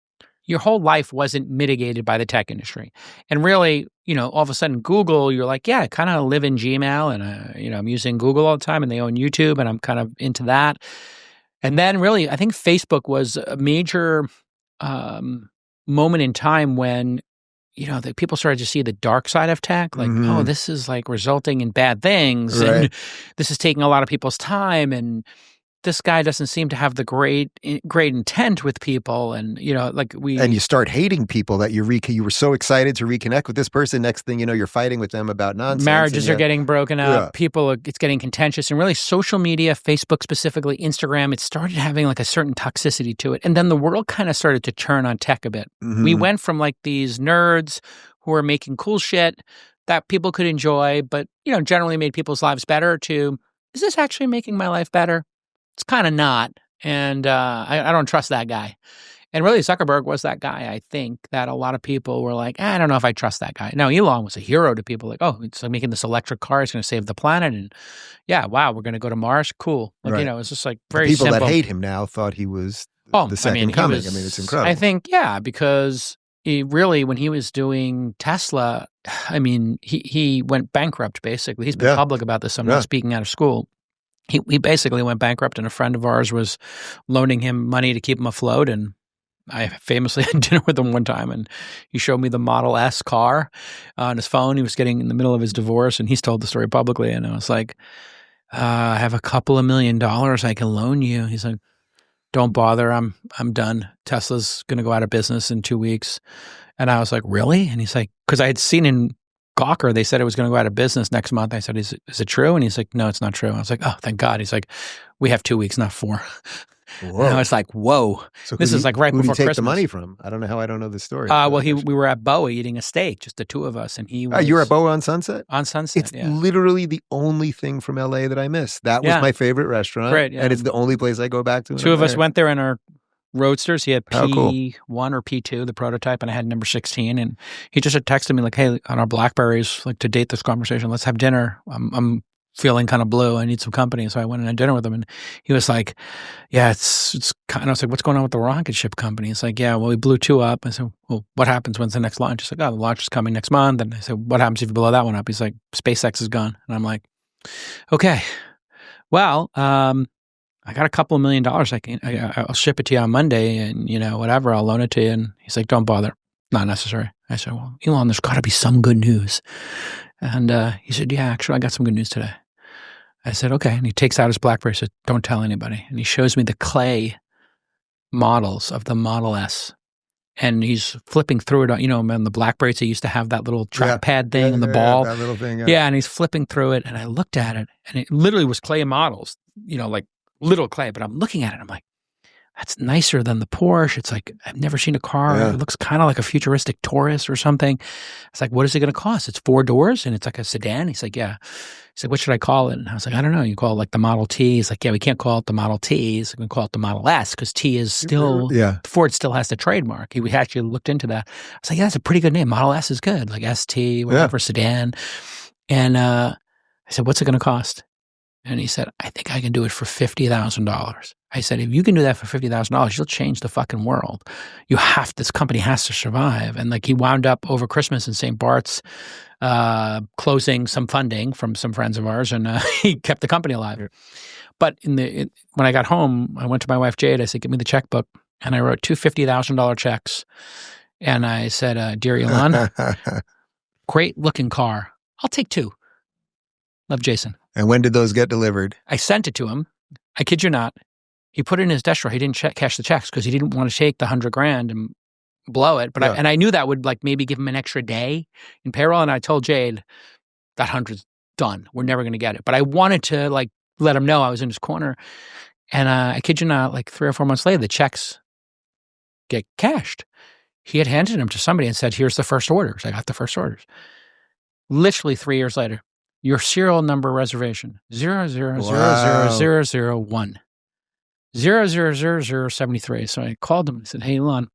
Your whole life wasn't mitigated by the tech industry. And really, you know, all of a sudden Google, you're like, yeah, I kind of live in Gmail and, you know, I'm using Google all the time and they own YouTube and I'm kind of into that. And then really, I think Facebook was a major moment in time when, you know, the people started to see the dark side of tech. Like, oh, this is like resulting in bad things. Right. And this is taking a lot of people's time. And this guy doesn't seem to have the great intent with people. And, you know, like and you start hating people that you were so excited to reconnect with this person. Next thing you know, you're fighting with them about nonsense. Marriages are getting broken up. It's getting contentious. And really social media, Facebook specifically, Instagram, it started having like a certain toxicity to it. And then the world kind of started to turn on tech a bit. We went from like these nerds who were making cool shit that people could enjoy, but, you know, generally made people's lives better to, is this actually making my life better? It's kind of not. And I don't trust that guy. And really, Zuckerberg was that guy, I think, that a lot of people were like, I don't know if I trust that guy. Now, Elon was a hero to people like, oh, it's like making this electric car. It's going to save the planet. And yeah, wow, we're going to go to Mars. Cool. Like, you know, it's just like very simple. People that hate him now thought he was the second coming. I mean, it's incredible. I think, because he really, when he was doing Tesla, I mean, he went bankrupt, basically. He's been public about this. I'm not speaking out of school. He basically went bankrupt, and a friend of ours was loaning him money to keep him afloat. And I famously had dinner with him one time, and he showed me the Model S car on his phone. He was getting in the middle of his divorce, and he's told the story publicly. And I was like, I have a couple of $1 million I can loan you. He's like, don't bother. I'm done. Tesla's going to go out of business in 2 weeks. And I was like, really? And he's like, because I had seen in Gawker, they said it was going to go out of business next month. I said, is it true? And he's like, no, it's not true. I was like, oh, thank God. He's like, we have 2 weeks, not 4. Whoa. And I was like, whoa. So this is like right before Christmas. Who did he take the money from? I don't know how I don't know the story. Well, we were at Boa eating a steak, just the two of us. And he was... you were at Boa on Sunset? On Sunset, It's literally the only thing from LA that I miss. That was my favorite restaurant. Great, and it's the only place I go back to. Two of us went there in our Roadsters. He had P1 or P2, the prototype, and I had number 16. And he just had texted me like, hey, on our Blackberries, like to date this conversation, let's have dinner. I'm feeling kind of blue. I need some company. So I went and had dinner with him. And he was like, yeah, it's kind of, I was like, what's going on with the rocket ship company? It's like, yeah, well, we blew 2 up. I said, well, what happens? When's the next launch? He's like, oh, the launch is coming next month. And I said, what happens if you blow that one up? He's like, SpaceX is gone. And I'm like, okay, well, I got a couple of $1 million. I'll ship it to you on Monday and, whatever, I'll loan it to you. And he's like, don't bother. Not necessary. I said, well, Elon, there's got to be some good news. And he said, yeah, actually, I got some good news today. I said, okay. And he takes out his BlackBerry and says, don't tell anybody. And he shows me the clay models of the Model S. And he's flipping through it. On the BlackBerries, they used to have that little trackpad thing and the ball. That little thing, yeah, and he's flipping through it. And I looked at it, and it literally was clay models, like little clay. But I'm looking at it, I'm like, that's nicer than the Porsche. It's like, I've never seen a car. Yeah. It looks kind of like a futuristic Taurus or something. It's like, what is it going to cost? It's 4 doors and it's like a sedan. He's like, yeah. He's like, what should I call it? And I was like, I don't know. You call it like the Model T. He's like, yeah, we can't call it the Model T. He's like, we call it the Model S because T is still, Ford still has the trademark. We actually looked into that. I was like, yeah, that's a pretty good name. Model S is good. Like ST, whatever, sedan. And I said, what's it going to cost? And he said, I think I can do it for $50,000. I said, if you can do that for $50,000, you'll change the fucking world. This company has to survive. And like he wound up over Christmas in St. Bart's, closing some funding from some friends of ours, and he kept the company alive. Yeah. But when I got home, I went to my wife, Jade. I said, give me the checkbook. And I wrote 2 $50,000 checks. And I said, dear Elon, great looking car. I'll take 2. Love, Jason. And when did those get delivered? I sent it to him. I kid you not. He put it in his desk drawer. He didn't cash the checks because he didn't want to take the $100,000 and blow it. But I knew that would like maybe give him an extra day in payroll. And I told Jade that 100's done. We're never going to get it. But I wanted to like let him know I was in his corner. And I kid you not, like 3 or 4 months later, the checks get cashed. He had handed them to somebody and said, here's the first orders. I got the first orders. Literally 3 years later. Your serial number reservation, 0000001, 0000073. So I called him and said, hey, Elon,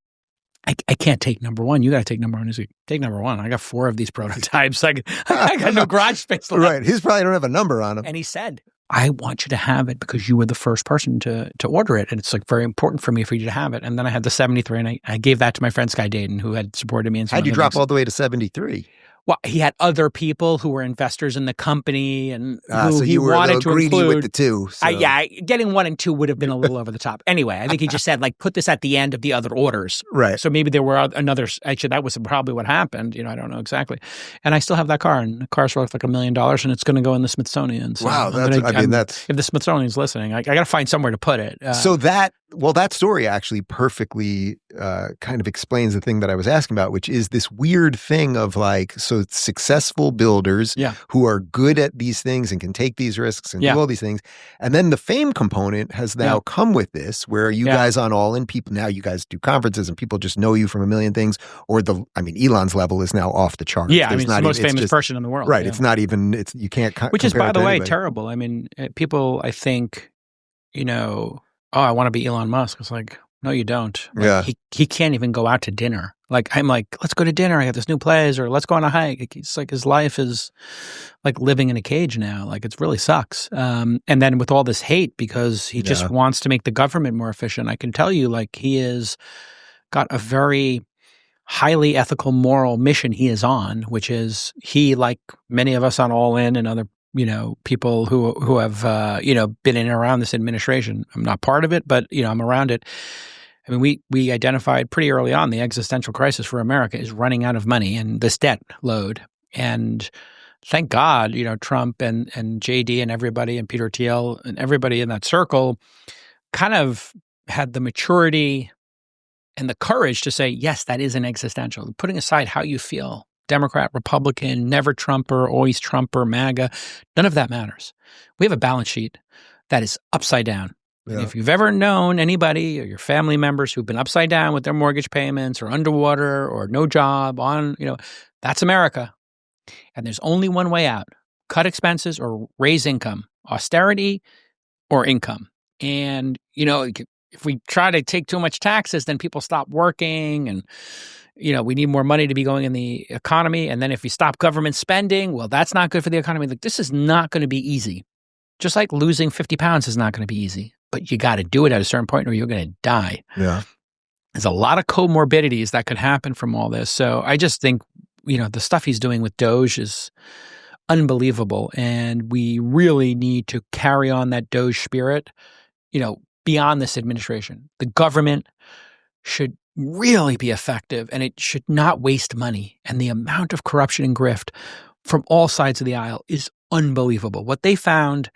I can't take number 1. You got to take number 1. He's like, take number 1. I got 4 of these prototypes. I got no garage space left. Right. His probably don't have a number on him. And he said, I want you to have it because you were the first person to order it. And it's like very important for me for you to have it. And then I had the 73 and I gave that to my friend Sky Dayton who had supported me. How'd you drop all the way to 73? Well, he had other people who were investors in the company and who so he wanted to greedy include. With the 2. So. Getting 1 and 2 would have been a little over the top. Anyway, I think he just said, like, put this at the end of the other orders. Right. So maybe there were others. Actually, that was probably what happened. I don't know exactly. And I still have that car, and the car's worth like $1 million, and it's going to go in the Smithsonian. So wow. That's if the Smithsonian's listening, I got to find somewhere to put it. So that story actually perfectly kind of explains the thing that I was asking about, which is this weird thing of like, so successful builders who are good at these things and can take these risks and do all these things. And then the fame component has now come with this, where you guys on All In, people, now you guys do conferences and people just know you from a million things, or Elon's level is now off the charts. Yeah, he's the most famous person in the world. Right. Yeah. It's not even, you can't Which is, by the way, terrible. I mean, people, I think, oh, I want to be Elon Musk. It's like, no, you don't. Like, he can't even go out to dinner. Like, I'm like, let's go to dinner. I got this new place, or let's go on a hike. It's like his life is like living in a cage now. Like, it really sucks. And then with all this hate, because he just wants to make the government more efficient, I can tell you, like, he has got a very highly ethical, moral mission he is on, which is he, like many of us on All In and other people who have, been in and around this administration. I'm not part of it, but, I'm around it. I mean, we identified pretty early on the existential crisis for America is running out of money and this debt load. And thank God, Trump and JD and everybody and Peter Thiel and everybody in that circle kind of had the maturity and the courage to say, yes, that is an existential. Putting aside how you feel, Democrat, Republican, never Trumper, always Trumper, MAGA. None of that matters. We have a balance sheet that is upside down. Yeah. If you've ever known anybody or your family members who've been upside down with their mortgage payments or underwater or no job that's America. And there's only one way out: cut expenses or raise income, austerity or income. And, if we try to take too much taxes, then people stop working and, we need more money to be going in the economy. And then if we stop government spending, well, that's not good for the economy. Like, this is not going to be easy. Just like losing 50 pounds is not going to be easy, but you got to do it at a certain point or you're going to die. Yeah. There's a lot of comorbidities that could happen from all this. So I just think, the stuff he's doing with DOGE is unbelievable. And we really need to carry on that DOGE spirit, beyond this administration. The government should really be effective and it should not waste money. And the amount of corruption and grift from all sides of the aisle is unbelievable. What they found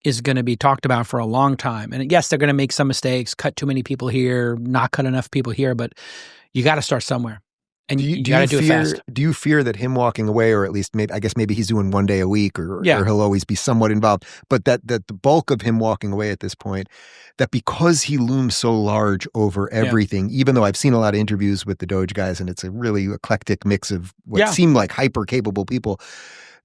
is going to be talked about for a long time. And yes, they're going to make some mistakes, cut too many people here, not cut enough people here, but you got to start somewhere. And you got to do it fast. Do you fear that him walking away, or at least maybe he's doing one day a week or he'll always be somewhat involved, but that the bulk of him walking away at this point, that because he looms so large over everything, even though I've seen a lot of interviews with the DOGE guys and it's a really eclectic mix of what seem like hyper capable people,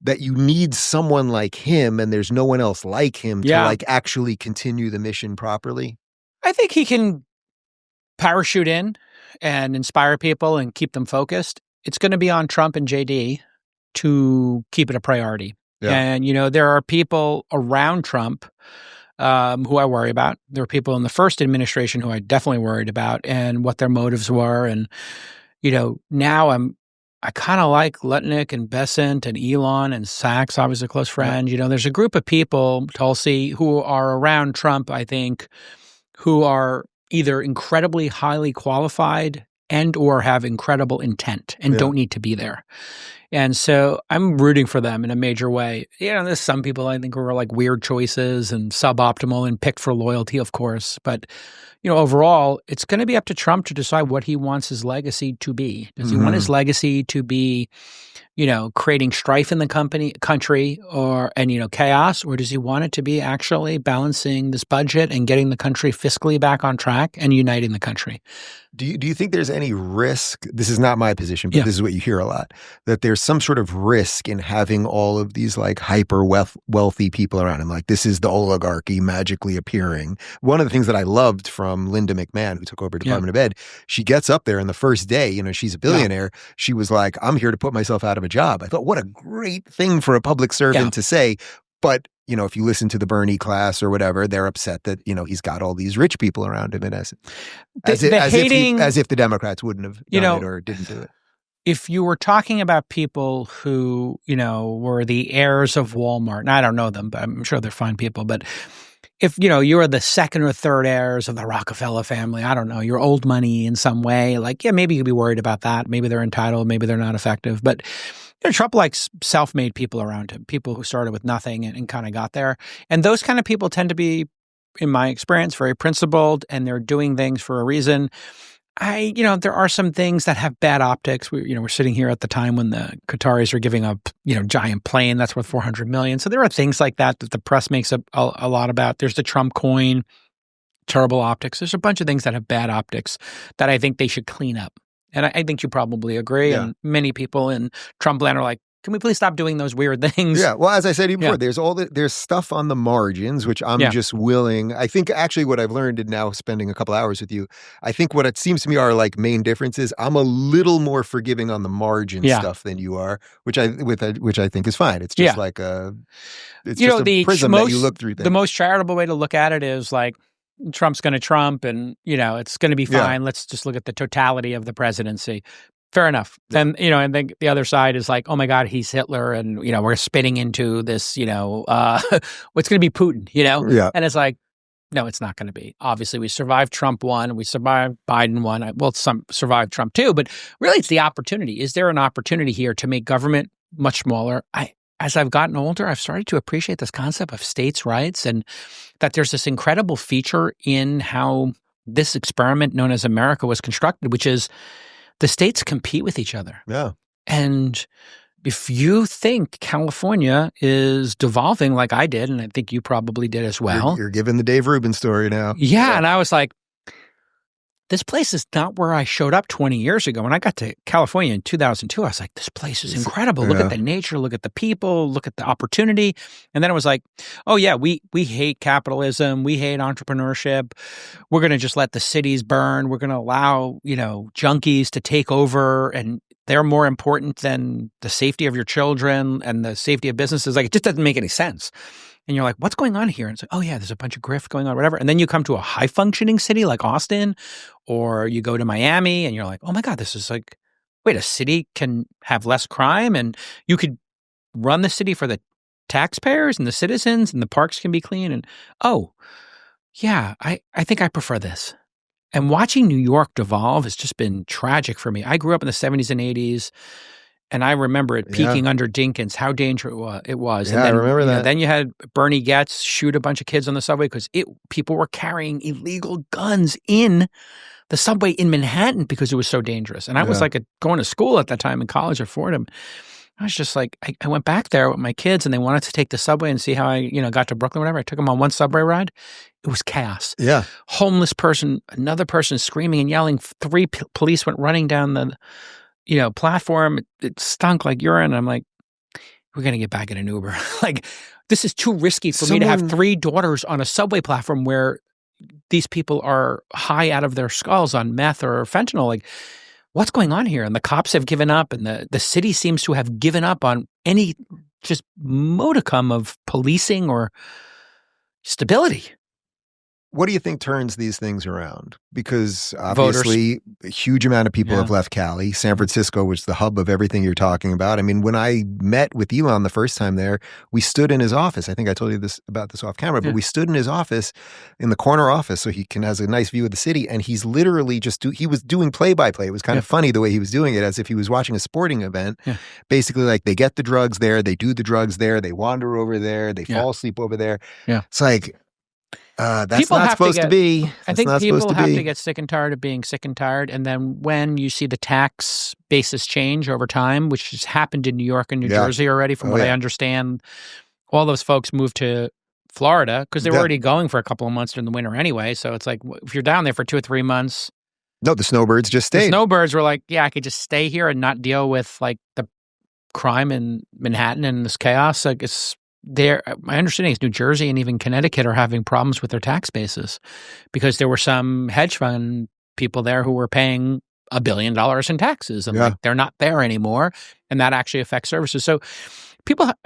that you need someone like him and there's no one else like him to like actually continue the mission properly? I think he can parachute in and inspire people and keep them focused. It's going to be on Trump and JD to keep it a priority. Yeah. And, there are people around Trump who I worry about. There were people in the first administration who I definitely worried about and what their motives were. And, now I kind of like Lutnick and Bessent and Elon and Sachs, obviously a close friend. Yeah. There's a group of people, Tulsi, who are around Trump, I think, who are either incredibly highly qualified and or have incredible intent and don't need to be there. And so I'm rooting for them in a major way. There's some people I think who are like weird choices and suboptimal and picked for loyalty, of course. But, overall, it's going to be up to Trump to decide what he wants his legacy to be. Does he want his legacy to be, creating strife in the country and chaos? Or does he want it to be actually balancing this budget and getting the country fiscally back on track and uniting the country? Do you think there's any risk? This is not my position, but this is what you hear a lot, that there's some sort of risk in having all of these like hyper wealthy people around him. Like, this is the oligarchy magically appearing. One of the things that I loved from Linda McMahon, who took over Department of Ed, she gets up there and the first day, she's a billionaire. She was like, I'm here to put myself out of a job. I thought, what a great thing for a public servant to say. But, if you listen to the Bernie class or whatever, they're upset that, he's got all these rich people around him in essence. As if the Democrats wouldn't have done it or didn't do it. If you were talking about people who, were the heirs of Walmart, and I don't know them, but I'm sure they're fine people, but if, you are the second or third heirs of the Rockefeller family, I don't know, you're old money in some way, like, maybe you'd be worried about that. Maybe they're entitled, maybe they're not effective. But Trump likes self-made people around him, people who started with nothing and kind of got there. And those kind of people tend to be, in my experience, very principled, and they're doing things for a reason. There are some things that have bad optics. We're sitting here at the time when the Qataris are giving up, giant plane that's worth $400 million. So there are things like that the press makes a lot about. There's the Trump coin, terrible optics. There's a bunch of things that have bad optics that I think they should clean up. And I think you probably agree. Yeah. And many people in Trump land are like, can we please stop doing those weird things? Yeah. Well, as I said before, there's stuff on the margins, which I'm just willing. I think actually what I've learned in now spending a couple hours with you, I think what it seems to me are like main differences. I'm a little more forgiving on the margin stuff than you are, which I think is fine. It's just like a prism that you look through things. The most charitable way to look at it is like, Trump's going to Trump and, it's going to be fine. Let's just look at the totality of the presidency. Fair enough. Then, and then the other side is like, oh my God, he's Hitler. And, we're spinning into this, what's going to be Putin, Yeah. And it's like, no, it's not going to be. Obviously, we survived Trump 1. We survived Biden 1. Well, some survived Trump 2. But really, it's the opportunity. Is there an opportunity here to make government much smaller? As I've gotten older, I've started to appreciate this concept of states' rights and that there's this incredible feature in how this experiment known as America was constructed, which is the states compete with each other. Yeah. And if you think California is devolving like I did, and I think you probably did as well. You're giving the Dave Rubin story now. Yeah. And I was like, this place is not where I showed up 20 years ago. When I got to California in 2002, I was like, this place is incredible. Look at the nature, look at the people, look at the opportunity. And then it was like, oh yeah, we hate capitalism. We hate entrepreneurship. We're going to just let the cities burn. We're going to allow, junkies to take over, and they're more important than the safety of your children and the safety of businesses. Like, it just doesn't make any sense. And you're like, what's going on here? And it's like, oh yeah, there's a bunch of grift going on, whatever. And then you come to a high functioning city like Austin, or you go to Miami and you're like, oh my God, this is like, wait, a city can have less crime and you could run the city for the taxpayers and the citizens, and the parks can be clean. And oh yeah, I think I prefer this. And watching New York devolve has just been tragic for me. I grew up in the 70s and 80s. And I remember it peaking under Dinkins, how dangerous it was. Yeah, and then, I remember that. Then you had Bernie Getz shoot a bunch of kids on the subway because people were carrying illegal guns in the subway in Manhattan because it was so dangerous. And I was like going to school at that time in college at Fordham. I was just like, I went back there with my kids and they wanted to take the subway and see how I, got to Brooklyn, whatever. I took them on one subway ride. It was chaos. Yeah. Homeless person, another person screaming and yelling. 3 police went running down the platform. It stunk like urine. I'm like, we're going to get back in an Uber. Like, this is too risky for me to have 3 daughters on a subway platform where these people are high out of their skulls on meth or fentanyl. Like, what's going on here? And the cops have given up, and the city seems to have given up on any just modicum of policing or stability. What do you think turns these things around? Because obviously a huge amount of people have left Cali. San Francisco was the hub of everything you're talking about. I mean, when I met with Elon the first time there, we stood in his office. I think I told you about this off camera, but we stood in his office, in the corner office, so he has a nice view of the city. And he's literally he was doing play-by-play. It was kind of funny the way he was doing it, as if he was watching a sporting event. Yeah. Basically, like, they get the drugs there, they do the drugs there, they wander over there, they fall asleep over there. Yeah. It's like, that's people not supposed to be. I think people have to get sick and tired of being sick and tired. And then when you see the tax basis change over time, which has happened in New York and New Jersey already, from what I understand, all those folks moved to Florida because they were already going for a couple of months during the winter anyway. So it's like, if you're down there for 2 or 3 months. No, the snowbirds just stayed. The snowbirds were like, yeah, I could just stay here and not deal with like the crime in Manhattan and this chaos. Like, it's there. My understanding is New Jersey and even Connecticut are having problems with their tax bases because there were some hedge fund people there who were paying $1 billion in taxes, and like, they're not there anymore, and that actually affects services. So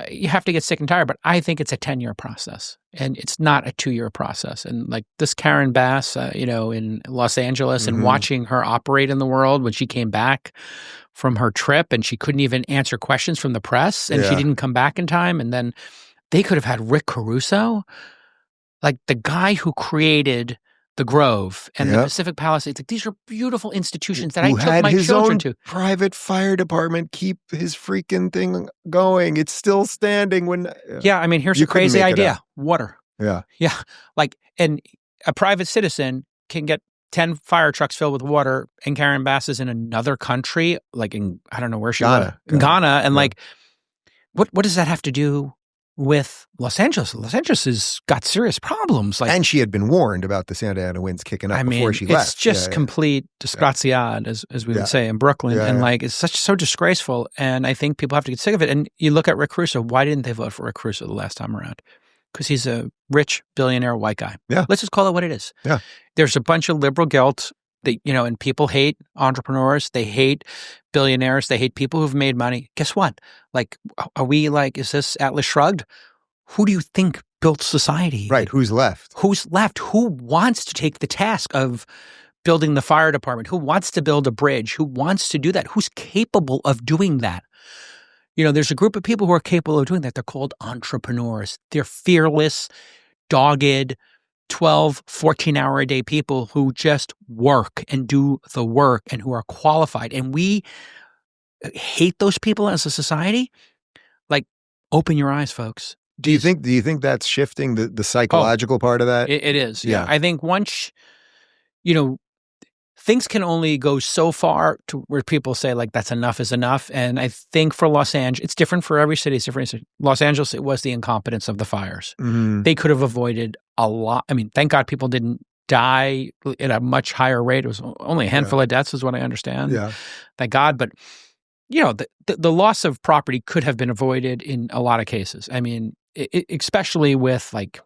you have to get sick and tired, but I think it's a 10-year process, and it's not a 2-year process. And like this Karen Bass, in Los Angeles, and watching her operate in the world when she came back from her trip, and she couldn't even answer questions from the press, and she didn't come back in time, and then they could have had Rick Caruso, like the guy who created the Grove and the Pacific Palisades. Like, these are beautiful institutions that I took my children to. Private fire department keep his freaking thing going. It's still standing when. Yeah, I mean, here's a crazy idea: water. Yeah, like, and a private citizen can get 10 fire trucks filled with water, and Karen Bass is in another country, like in, I don't know where she was, in Ghana, and like, what does that have to do with Los Angeles? Los Angeles has got serious problems. Like, and she had been warned about the Santa Ana winds kicking up before she left. It's just complete disgraziad, as we would say in Brooklyn. And like, it's so disgraceful. And I think people have to get sick of it. And you look at Rick Caruso. Why didn't they vote for Rick Caruso the last time around? Because he's a rich billionaire white guy. Yeah. Let's just call it what it is. Yeah. There's a bunch of liberal guilt that, and people hate entrepreneurs. They hate billionaires. They hate people who've made money. Guess what? Like, are we like, is this Atlas Shrugged? Who do you think built society? Right. Who's left? Who's left? Who wants to take the task of building the fire department? Who wants to build a bridge? Who wants to do that? Who's capable of doing that? There's a group of people who are capable of doing that. They're called entrepreneurs. They're fearless, dogged, 12, 14-hour-a-day people who just work and do the work and who are qualified. And we hate those people as a society. Like, open your eyes, folks. Do you think that's shifting the psychological part of that? It is. Yeah. I think once, things can only go so far to where people say like that's enough is enough. And I think for Los Angeles, it's different for every city. It's different. Los Angeles, it was the incompetence of the fires. Mm-hmm. They could have avoided a lot. I mean, thank God people didn't die at a much higher rate. It was only a handful of deaths is what I understand. Yeah. Thank God. But, the loss of property could have been avoided in a lot of cases. I mean, especially with like,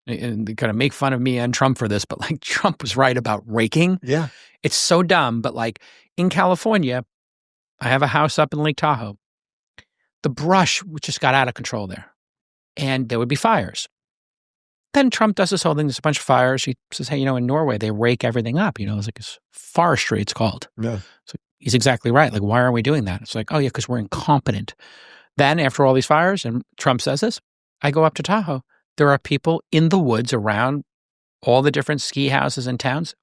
and they kind of make fun of me and Trump for this, but like Trump was right about raking. Yeah. It's so dumb. But like in California, I have a house up in Lake Tahoe. The brush just got out of control there and there would be fires. Then Trump does this whole thing. There's a bunch of fires. He says, hey, in Norway, they rake everything up. It's like it's forestry, it's called. Yeah. So he's exactly right. Like, why aren't we doing that? It's like, oh, yeah, because we're incompetent. Then after all these fires, and Trump says this, I go up to Tahoe. There are people in the woods around all the different ski houses and towns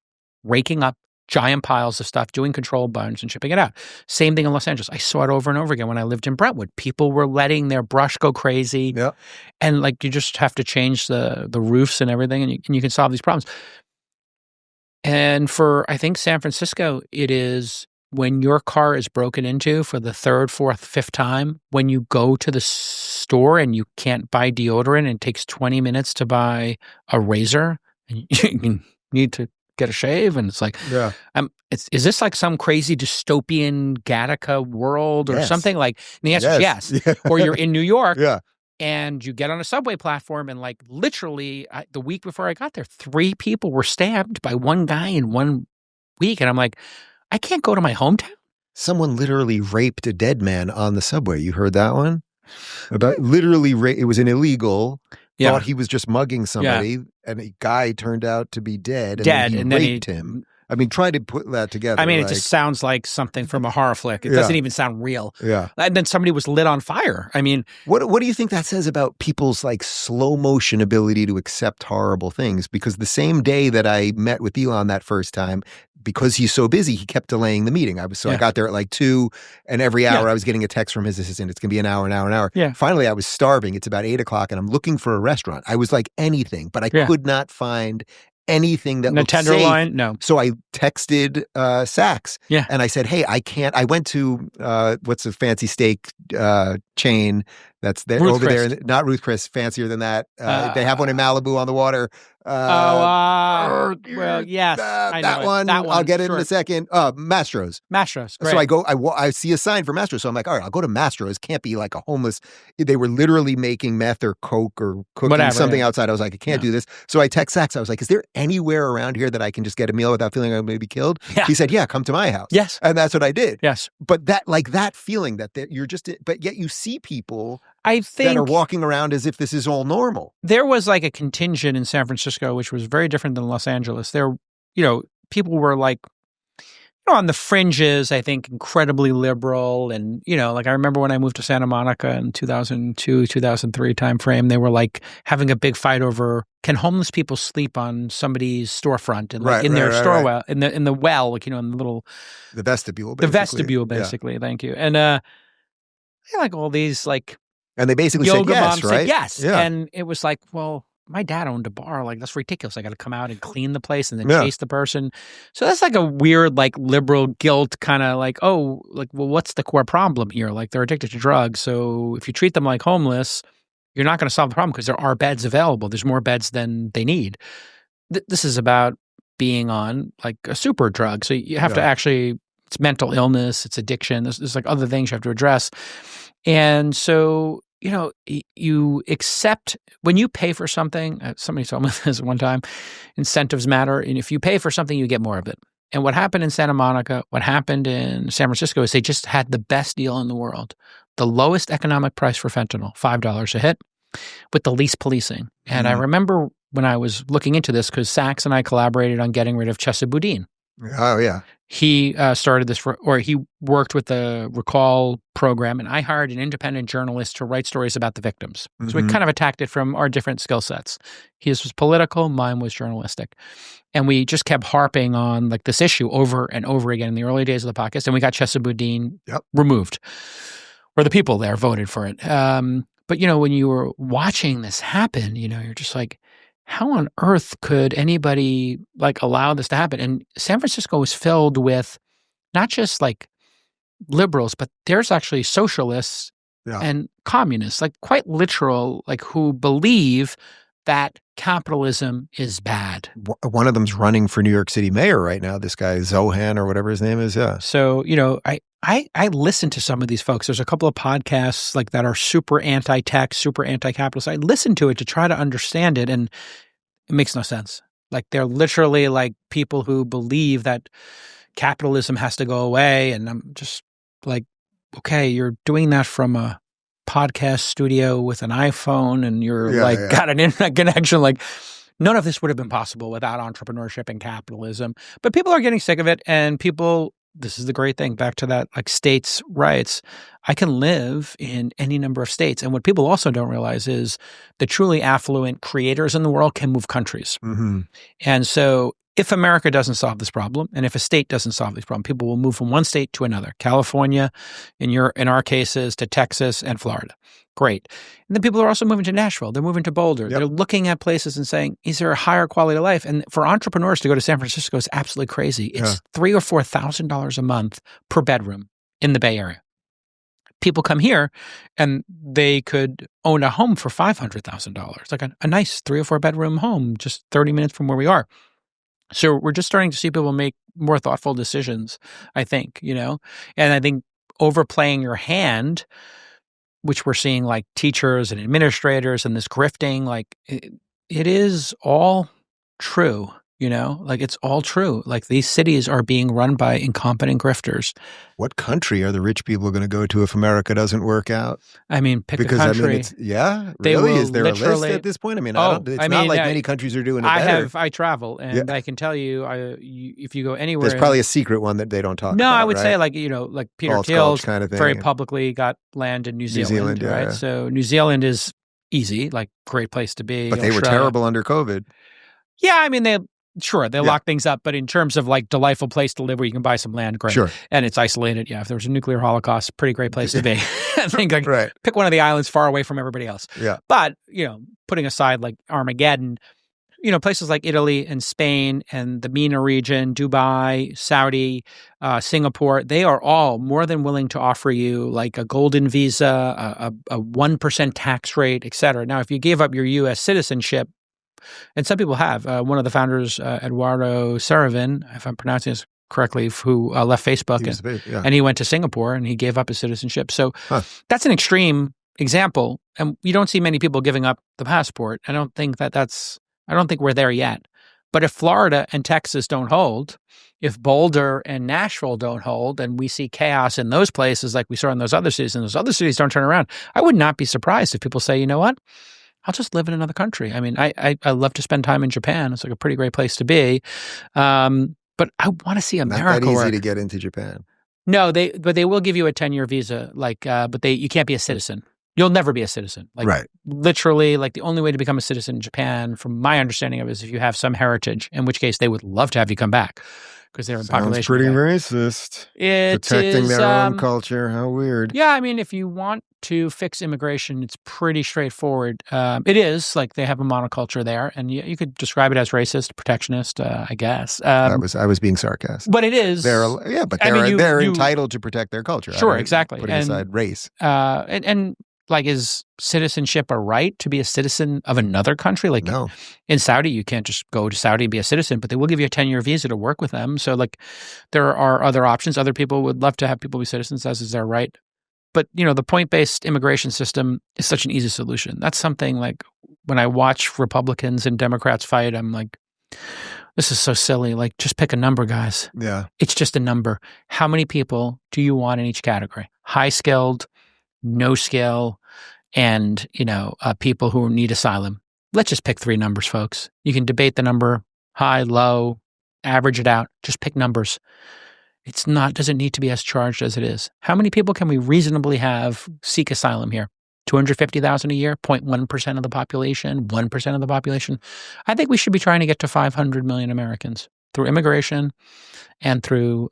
raking up giant piles of stuff, doing controlled burns and shipping it out. Same thing in Los Angeles. I saw it over and over again when I lived in Brentwood. People were letting their brush go crazy. Yeah. And like you just have to change the roofs and everything and you can solve these problems. And for, I think, San Francisco, it is when your car is broken into for the third, fourth, fifth time, when you go to the store and you can't buy deodorant and it takes 20 minutes to buy a razor and you need to get a shave, and it's like, is this like some crazy dystopian Gattaca world or something? Like, and the answer is yes. Or you're in New York, and you get on a subway platform, and like literally the week before I got there, 3 people were stabbed by one guy in 1 week, and I'm like, I can't go to my hometown. Someone literally raped a dead man on the subway. You heard that one? About literally, it was an illegal. Thought he was just mugging somebody, and a guy turned out to be dead, and then he raped him. I mean, try to put that together. I mean, it just sounds like something from a horror flick. It doesn't even sound real. Yeah. And then somebody was lit on fire. I mean, what do you think that says about people's like slow motion ability to accept horrible things? Because the same day that I met with Elon that first time, because he's so busy, he kept delaying the meeting. I got there at like 2, and every hour I was getting a text from his assistant. It's going to be an hour, an hour, an hour. Yeah. Finally, I was starving. It's about 8 o'clock, and I'm looking for a restaurant. I was like anything, but I could not find anything that looked tenderloin. safe. No. So I texted Saks. Yeah. And I said, hey, I can't. I went to what's a fancy steak chain that's there Ruth over Chris. there. Not Ruth Chris, fancier than that. They have one in Malibu on the water. Well, yes, I know that one. I'll get it in a second. Mastro's. Mastro's. Great. So I go. I see a sign for Mastro's. So I'm like, all right, I'll go to Mastro's. Can't be like a homeless. They were literally making meth or coke or cooking something outside. I was like, I can't do this. So I text Saks. I was like, is there anywhere around here that I can just get a meal without feeling I'm going to be killed? Yeah. He said, yeah, come to my house. Yes. And that's what I did. Yes. But that feeling that you're just, but yet you see people I think that are walking around as if this is all normal. There was like a contingent in San Francisco, which was very different than Los Angeles. There, people were like, on the fringes, I think, incredibly liberal. And, like I remember when I moved to Santa Monica in 2002, 2003 timeframe, they were like having a big fight over, can homeless people sleep on somebody's storefront and like in their store well, in the well, like, in the little. The vestibule, basically. The vestibule, basically. Yeah. Thank you. And like all these like. And they basically yoga said yes, moms right? said yes. Yeah. And it was like, well, my dad owned a bar. Like, that's ridiculous. I got to come out and clean the place and then chase the person. So that's like a weird, like, liberal guilt kind of like, oh, like, well, what's the core problem here? Like, they're addicted to drugs. So if you treat them like homeless, you're not going to solve the problem because there are beds available. There's more beds than they need. This is about being on, like, a super drug. So you have to actually, it's mental illness, it's addiction. There's like other things you have to address. And so, you accept when you pay for something. Somebody told me this one time, incentives matter. And if you pay for something, you get more of it. And what happened in Santa Monica, what happened in San Francisco is they just had the best deal in the world. The lowest economic price for fentanyl, $5 a hit, with the least policing. And I remember when I was looking into this, because Saks and I collaborated on getting rid of Chesa Boudin. Oh, yeah. He started this, or he worked with the Recall program, and I hired an independent journalist to write stories about the victims. So we kind of attacked it from our different skill sets. His was political, mine was journalistic. And we just kept harping on like this issue over and over again in the early days of the podcast, and we got Chesa Boudin removed, or the people there voted for it. But, when you were watching this happen, you're just like, how on earth could anybody like allow this to happen? And San Francisco is filled with not just like liberals, but there's actually socialists and communists, like quite literal, like who believe that capitalism is bad. One of them's running for New York City mayor right now. This guy Zohan or whatever his name is. Yeah. So, you know, I listen to some of these folks. There's a couple of podcasts like that are super anti-tech, super anti-capitalist. I listen to it to try to understand it, and it makes no sense. Like they're literally like people who believe that capitalism has to go away, and I'm just like, okay, you're doing that from a podcast studio with an iPhone, and you're got an internet connection. Like none of this would have been possible without entrepreneurship and capitalism. But people are getting sick of it, and this is the great thing, back to that like states' rights. I can live in any number of states. And what people also don't realize is the truly affluent creators in the world can move countries. Mm-hmm. And so if America doesn't solve this problem, and if a state doesn't solve this problem, people will move from one state to another. California, in our cases, to Texas and Florida. Great. And then people are also moving to Nashville. They're moving to Boulder. Yep. They're looking at places and saying, is there a higher quality of life? And for entrepreneurs to go to San Francisco is absolutely crazy. It's $3,000 or $4,000 a month per bedroom in the Bay Area. People come here and they could own a home for $500,000, like a nice 3 or 4 bedroom home, just 30 minutes from where we are. So we're just starting to see people make more thoughtful decisions, I think, you know, and I think overplaying your hand, which we're seeing like teachers and administrators and this grifting, like it is all true, you know, like it's all true. Like these cities are being run by incompetent grifters. What country are the rich people going to go to if America doesn't work out? I mean, pick a country. I mean, really? Is there a list at this point? I mean, it's not like many countries are doing it better. I travel, and I can tell you, if you go anywhere. There's probably a secret one that they don't talk about. No, I would right? say like, you know, like Peter Thiel's kind of thing, very publicly got land in New Zealand, right? Yeah. So New Zealand is easy, like great place to be. But they were terrible under COVID. Yeah, I mean, they lock things up, but in terms of like delightful place to live where you can buy some land, great. Sure. And it's isolated. Yeah, if there was a nuclear holocaust, pretty great place to be. I think like pick one of the islands far away from everybody else. Yeah. But, you know, putting aside like Armageddon, you know, places like Italy and Spain and the MENA region, Dubai, Saudi, Singapore, they are all more than willing to offer you like a golden visa, a 1% tax rate, et cetera. Now, if you gave up your U.S. citizenship, and some people have. One of the founders, Eduardo Saravin, if I'm pronouncing this correctly, who left Facebook, and he went to Singapore and he gave up his citizenship. So that's an extreme example, and you don't see many people giving up the passport. I don't think we're there yet. But if Florida and Texas don't hold, if Boulder and Nashville don't hold, and we see chaos in those places like we saw in those other cities, and those other cities don't turn around, I would not be surprised if people say, you know what? I'll just live in another country. I mean, I love to spend time in Japan. It's like a pretty great place to be. But I want to see America. Not that easy to get into Japan. No, but they will give you a 10-year visa. Like, but you can't be a citizen. You'll never be a citizen. Like, literally, like the only way to become a citizen in Japan, from my understanding of it, is if you have some heritage. In which case, they would love to have you come back because they're in population. Sounds pretty racist. Protecting their own culture. How weird. Yeah, I mean, if you want to fix immigration, it's pretty straightforward. It is like they have a monoculture there, and you could describe it as racist, protectionist, I guess. I was being sarcastic, but it is. They're entitled to protect their culture. Sure, exactly. Putting aside race, and like, is citizenship a right to be a citizen of another country? Like, no. In Saudi, you can't just go to Saudi and be a citizen, but they will give you a 10-year visa to work with them. So, like, there are other options. Other people would love to have people be citizens, as is their right. But, you know, the point-based immigration system is such an easy solution. That's something like when I watch Republicans and Democrats fight, I'm like, this is so silly. Like, just pick a number, guys. Yeah. It's just a number. How many people do you want in each category? High-skilled, no skill, and, you know, people who need asylum. Let's just pick 3 numbers, folks. You can debate the number, high, low, average it out. Just pick numbers. Doesn't need to be as charged as it is. How many people can we reasonably have seek asylum here? 250,000 a year, 0.1% of the population, 1% of the population. I think we should be trying to get to 500 million Americans through immigration and through,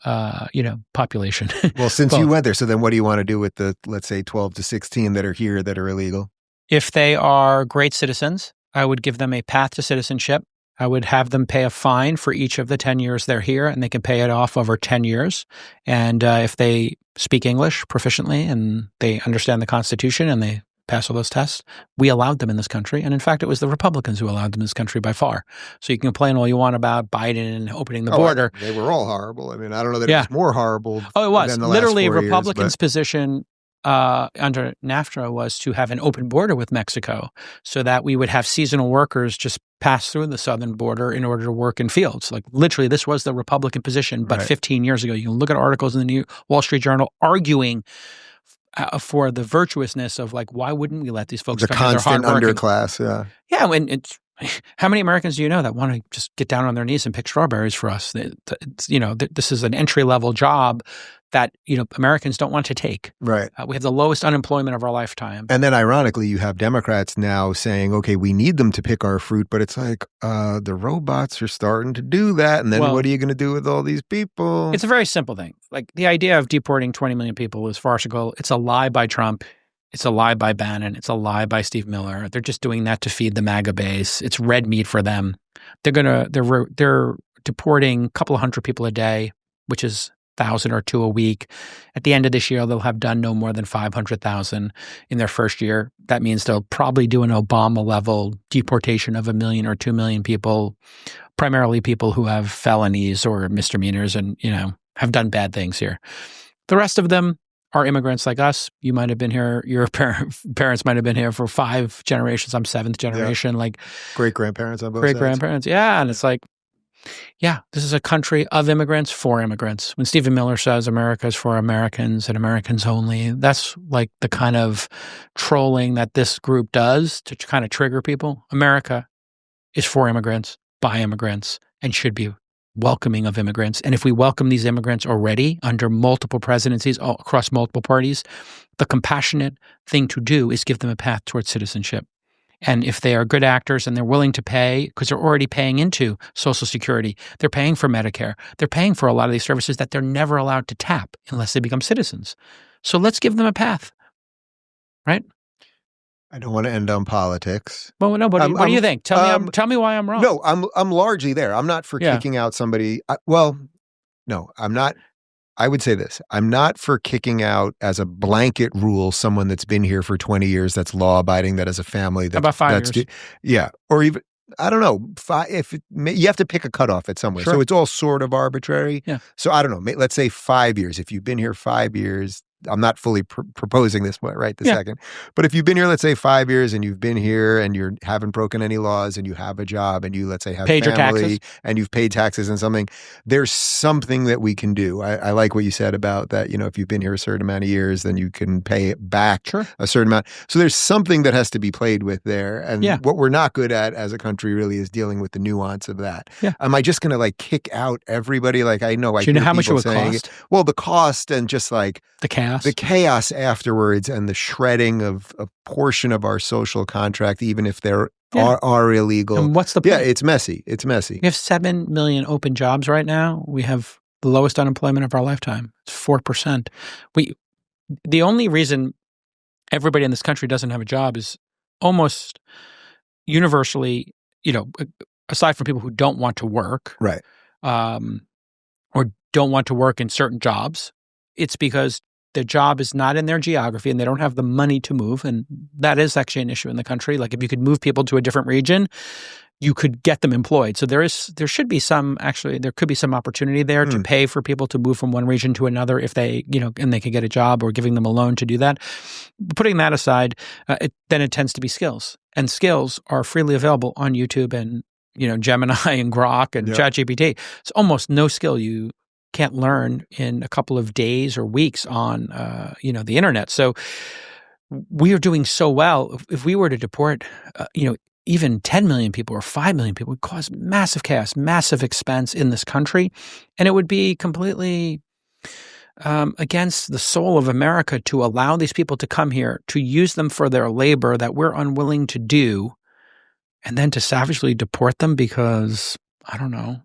population. Well, since you went there, so then what do you want to do with the, let's say, 12 to 16 that are here that are illegal? If they are great citizens, I would give them a path to citizenship. I would have them pay a fine for each of the 10 years they're here, and they can pay it off over 10 years. And if they speak English proficiently and they understand the Constitution and they pass all those tests, we allowed them in this country. And in fact, it was the Republicans who allowed them in this country by far. So you can complain all you want about Biden and opening the border. They were all horrible. I mean, I don't know that it was more horrible. Oh, it was. Than the Literally, last 4 Republicans' years, position under NAFTA was to have an open border with Mexico so that we would have seasonal workers just pass through the southern border in order to work in fields. Like literally, this was the Republican position, but 15 years ago. You can look at articles in the New Wall Street Journal arguing for the virtuousness of like, why wouldn't we let these folks come in? The constant underclass, Yeah, when it's how many Americans do you know that want to just get down on their knees and pick strawberries for us? This is an entry-level job that, Americans don't want to take. Right. We have the lowest unemployment of our lifetime. And then ironically, you have Democrats now saying, okay, we need them to pick our fruit, but it's like the robots are starting to do that. And then what are you going to do with all these people? It's a very simple thing. Like the idea of deporting 20 million people is farcical. It's a lie by Trump. It's a lie by Bannon. It's a lie by Steve Miller. They're just doing that to feed the MAGA base. It's red meat for them. They're deporting a couple of hundred people a day, which is 1,000 or 2 a week. At the end of this year, they'll have done no more than 500,000 in their first year. That means they'll probably do an Obama-level deportation of 1 million or 2 million people, primarily people who have felonies or misdemeanors and, have done bad things here. The rest of them are immigrants like us. You might have been here. Your parents might have been here for 5 generations. I'm 7th generation. Yeah. Like great-grandparents on both sides. Great-grandparents. Yeah. And it's like, this is a country of immigrants for immigrants. When Stephen Miller says America is for Americans and Americans only, that's like the kind of trolling that this group does to kind of trigger people. America is for immigrants, by immigrants, and should be welcoming of immigrants. And if we welcome these immigrants already under multiple presidencies across multiple parties, the compassionate thing to do is give them a path towards citizenship. And if they are good actors and they're willing to pay, because they're already paying into Social Security, they're paying for Medicare, they're paying for a lot of these services that they're never allowed to tap unless they become citizens. So let's give them a path, right? I don't want to end on politics. Well, no, but what do you think? Tell me why I'm wrong. No, I'm largely there. I'm not for kicking out somebody. No, I'm not. I would say this. I'm not for kicking out as a blanket rule someone that's been here for 20 years, that's law-abiding, that has a family. About 5 years. Yeah. Or even, I don't know, you have to pick a cutoff at somewhere. Sure. So it's all sort of arbitrary. Yeah. So I don't know. Let's say 5 years. If you've been here 5 years, I'm not fully proposing this right this second. But if you've been here, let's say 5 years, and you've been here and you haven't broken any laws and you have a job and you, let's say, have paid family and you've paid taxes and something, there's something that we can do. I like what you said about that, if you've been here a certain amount of years, then you can pay it back a certain amount. So there's something that has to be played with there. And what we're not good at as a country really is dealing with the nuance of that. Yeah. Am I just going to kick out everybody? I know Do you know how much it would cost? Well, the cost and just the chaos afterwards and the shredding of a portion of our social contract, even if they're are illegal. And what's the point? Yeah, it's messy. It's messy. We have 7 million open jobs right now. We have the lowest unemployment of our lifetime. It's 4%. The only reason everybody in this country doesn't have a job is almost universally, aside from people who don't want to work, right, or don't want to work in certain jobs, it's because their job is not in their geography and they don't have the money to move. And that is actually an issue in the country. Like if you could move people to a different region, you could get them employed. So there could be some opportunity there to pay for people to move from one region to another if they, and they could get a job, or giving them a loan to do that. Putting that aside, then it tends to be skills, and skills are freely available on YouTube and, Gemini and Grok and ChatGPT. It's almost no skill you can't learn in a couple of days or weeks on, the internet. So we are doing so well. If we were to deport, even 10 million people or 5 million people, would cause massive chaos, massive expense in this country. And it would be completely against the soul of America to allow these people to come here, to use them for their labor that we're unwilling to do, and then to savagely deport them because, I don't know,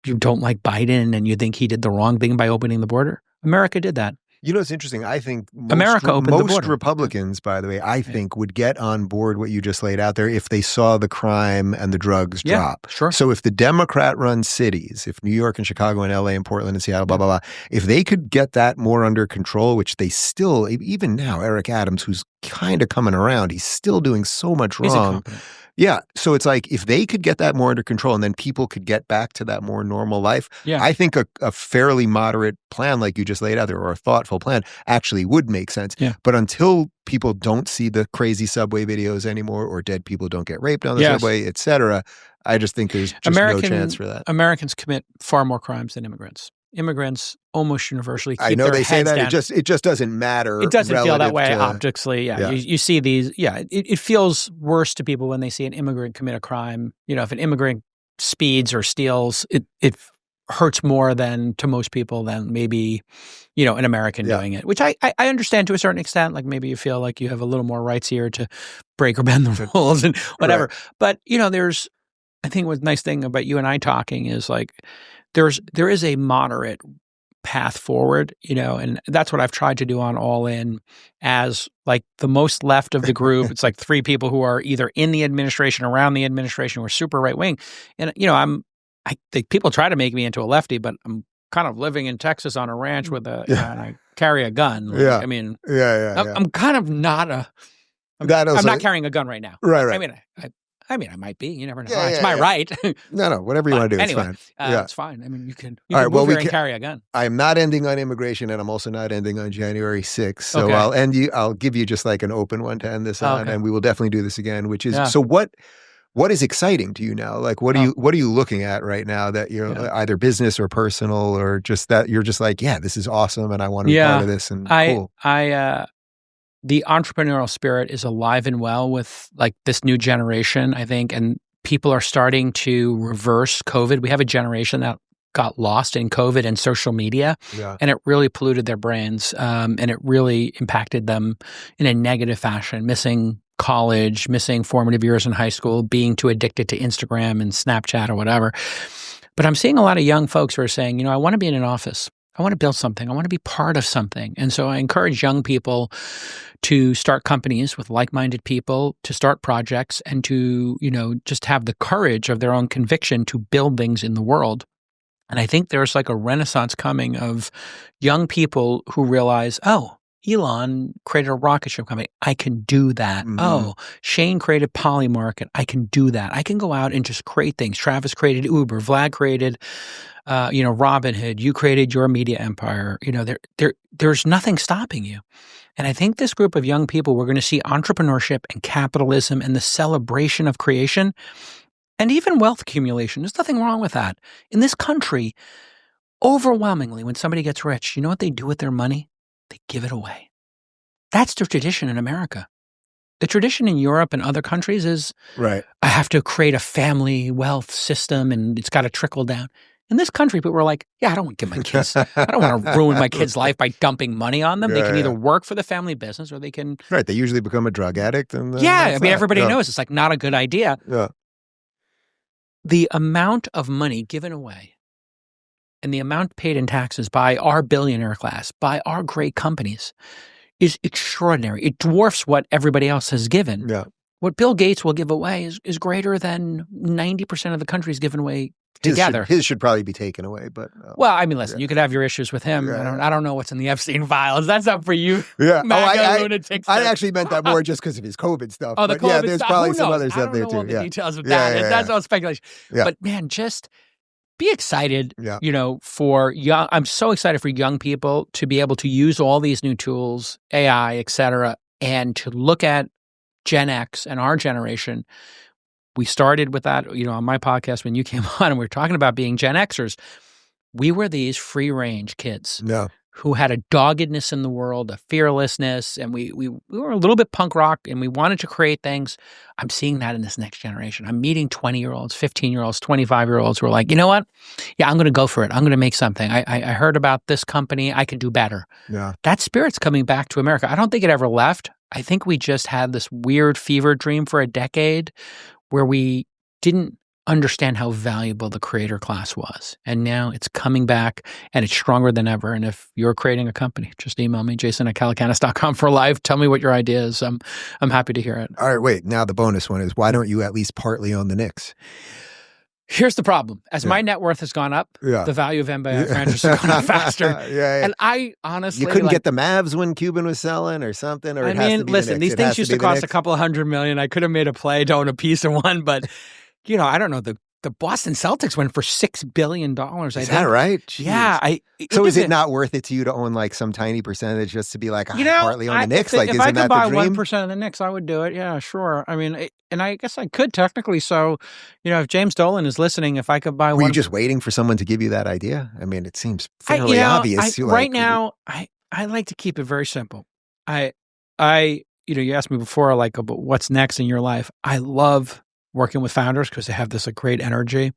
you don't like Biden and you think he did the wrong thing by opening the border. America did that. You know, it's interesting. I think America opened the most border. Republicans, by the way, I think would get on board what you just laid out there if they saw the crime and the drugs drop. Sure. So if the Democrat-run cities, if New York and Chicago and LA and Portland and Seattle, blah, blah, blah, if they could get that more under control, which they still, even now, Eric Adams, who's kind of coming around, he's still doing so much wrong. Yeah. So it's like if they could get that more under control and then people could get back to that more normal life, I think a fairly moderate plan like you just laid out there, or a thoughtful plan, actually would make sense. Yeah. But until people don't see the crazy subway videos anymore, or dead people don't get raped on the subway, et cetera, I just think there's just no chance for that. Americans commit far more crimes than immigrants. Immigrants almost universally keep I know their they say heads that down. It just doesn't matter. It doesn't feel that way optically. Yeah. You see these. Yeah. It feels worse to people when they see an immigrant commit a crime. You know, if an immigrant speeds or steals, it hurts more than to most people than maybe, you know, an American doing it, which I understand to a certain extent. Like maybe you feel like you have a little more rights here to break or bend the rules and whatever. Right. But, you know, I think what's nice thing about you and I talking is like, there is a moderate path forward, you know, and that's what I've tried to do on All In as like the most left of the group. It's like 3 people who are either in the administration, around the administration, or super right wing. And, you know, I think people try to make me into a lefty, but I'm kind of living in Texas on a ranch with and I carry a gun. Like, I mean, I'm kind of not I'm not carrying a gun right now. Right. I mean, I might be. You never know. It's my right. No, whatever you want to do, anyway, it's fine. It's fine. I mean, you can move here and carry a gun. I'm not ending on immigration, and I'm also not ending on January 6th. So I'll give you just like an open one to end this on, and we will definitely do this again, which is, so what is exciting to you now? Like, what are you looking at right now that you're either business or personal, or just that you're just like, this is awesome, and I want to be part of this, and cool. The entrepreneurial spirit is alive and well with like this new generation, I think, and people are starting to reverse COVID. We have a generation that got lost in COVID and social media, and it really polluted their brains, and it really impacted them in a negative fashion, missing college, missing formative years in high school, being too addicted to Instagram and Snapchat or whatever. But I'm seeing a lot of young folks who are saying, you know, I want to be in an office. I want to build something. I want to be part of something. And so I encourage young people to start companies with like-minded people, to start projects, and to, you know, just have the courage of their own conviction to build things in the world. And I think there's like a renaissance coming of young people who realize, oh, Elon created a rocket ship company. I can do that. Mm-hmm. Oh, Shane created Polymarket. I can do that. I can go out and just create things. Travis created Uber. Vlad created Robinhood. You created your media empire. You know, there's nothing stopping you. And I think this group of young people, we're going to see entrepreneurship and capitalism and the celebration of creation and even wealth accumulation. There's nothing wrong with that. In this country, overwhelmingly, when somebody gets rich, you know what they do with their money? They give it away. That's the tradition in America. The tradition in Europe and other countries is, I have to create a family wealth system and it's got to trickle down. In this country, people were like, I don't want to give my kids, I don't want to ruin my kid's life by dumping money on them. They can either work for the family business or they can. Right. They usually become a drug addict. And I mean, everybody knows it's like not a good idea. Yeah. The amount of money given away and the amount paid in taxes by our billionaire class, by our great companies, is extraordinary. It dwarfs what everybody else has given. Yeah. What Bill Gates will give away is greater than 90% of the countries given away together. His should probably be taken away, but well, I mean, listen, you could have your issues with him. I don't know what's in the Epstein files. That's up for you. Yeah, lunatics. I actually meant that more just because of his COVID stuff. Oh, the COVID there's stuff. probably some other stuff there too. I don't know all the details of that. That's all speculation. Yeah. But man, just be excited. You know, for young. I'm so excited for young people to be able to use all these new tools, AI, et cetera, and to look at Gen X and our generation. We started with that, you know, on my podcast when you came on and we were talking about being Gen Xers. We were these free-range kids who had a doggedness in the world, a fearlessness, and we were a little bit punk rock and we wanted to create things. I'm seeing that in this next generation. I'm meeting 20-year-olds, 15-year-olds, 25-year-olds who are like, you know what? Yeah, I'm going to go for it. I'm going to make something. I heard about this company. I can do better. Yeah. That spirit's coming back to America. I don't think it ever left. I think we just had this weird fever dream for a decade where we didn't understand how valuable the creator class was. And now it's coming back and it's stronger than ever. And if you're creating a company, just email me, jason@calacanis.com for live. Tell me what your idea is. I'm happy to hear it. All right, wait. Now the bonus one is, why don't you at least partly own the Knicks? Here's the problem. As my net worth has gone up, the value of NBA franchises has gone up faster. And I honestly... You couldn't get the Mavs when Cuban was selling or something? Or I mean, listen, these things used to cost a couple of $100 million. I could have made a play to own a piece of one, but, I don't know. The Boston Celtics went for $6 billion. Is that right? Jeez. Yeah. So is it not worth it to you to own like some tiny percentage just to be like, partly own the Knicks? Like, if isn't that the dream? If I could buy 1% of the Knicks, I would do it. Yeah, sure. I mean, and I guess I could technically. So, if James Dolan is listening, if I could buy Were you just waiting for someone to give you that idea? I mean, it seems fairly obvious. Right now, I like to keep it very simple. You asked me before, like, about what's next in your life. I love working with founders because they have this great energy.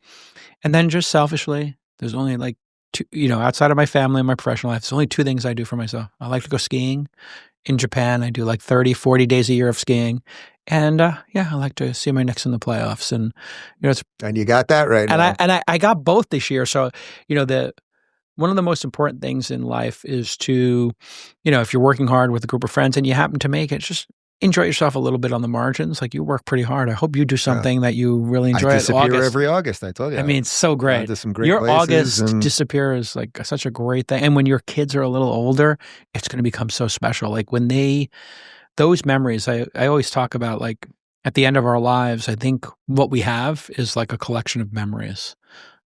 And then just selfishly, there's only like two, outside of my family and my professional life, there's only two things I do for myself. I like to go skiing in Japan. I do like 30, 40 days a year of skiing. And I like to see my Knicks in the playoffs. And, and you got that right. And I got both this year. So, one of the most important things in life is to, if you're working hard with a group of friends and you happen to make it, just enjoy yourself a little bit on the margins. Like, you work pretty hard. I hope you do something that you really enjoy. I disappear every August. I told you. I mean, it's so great. To some great your places August disappear is like such a great thing. And when your kids are a little older, it's going to become so special. Like when those memories, I always talk about, like at the end of our lives, I think what we have is like a collection of memories.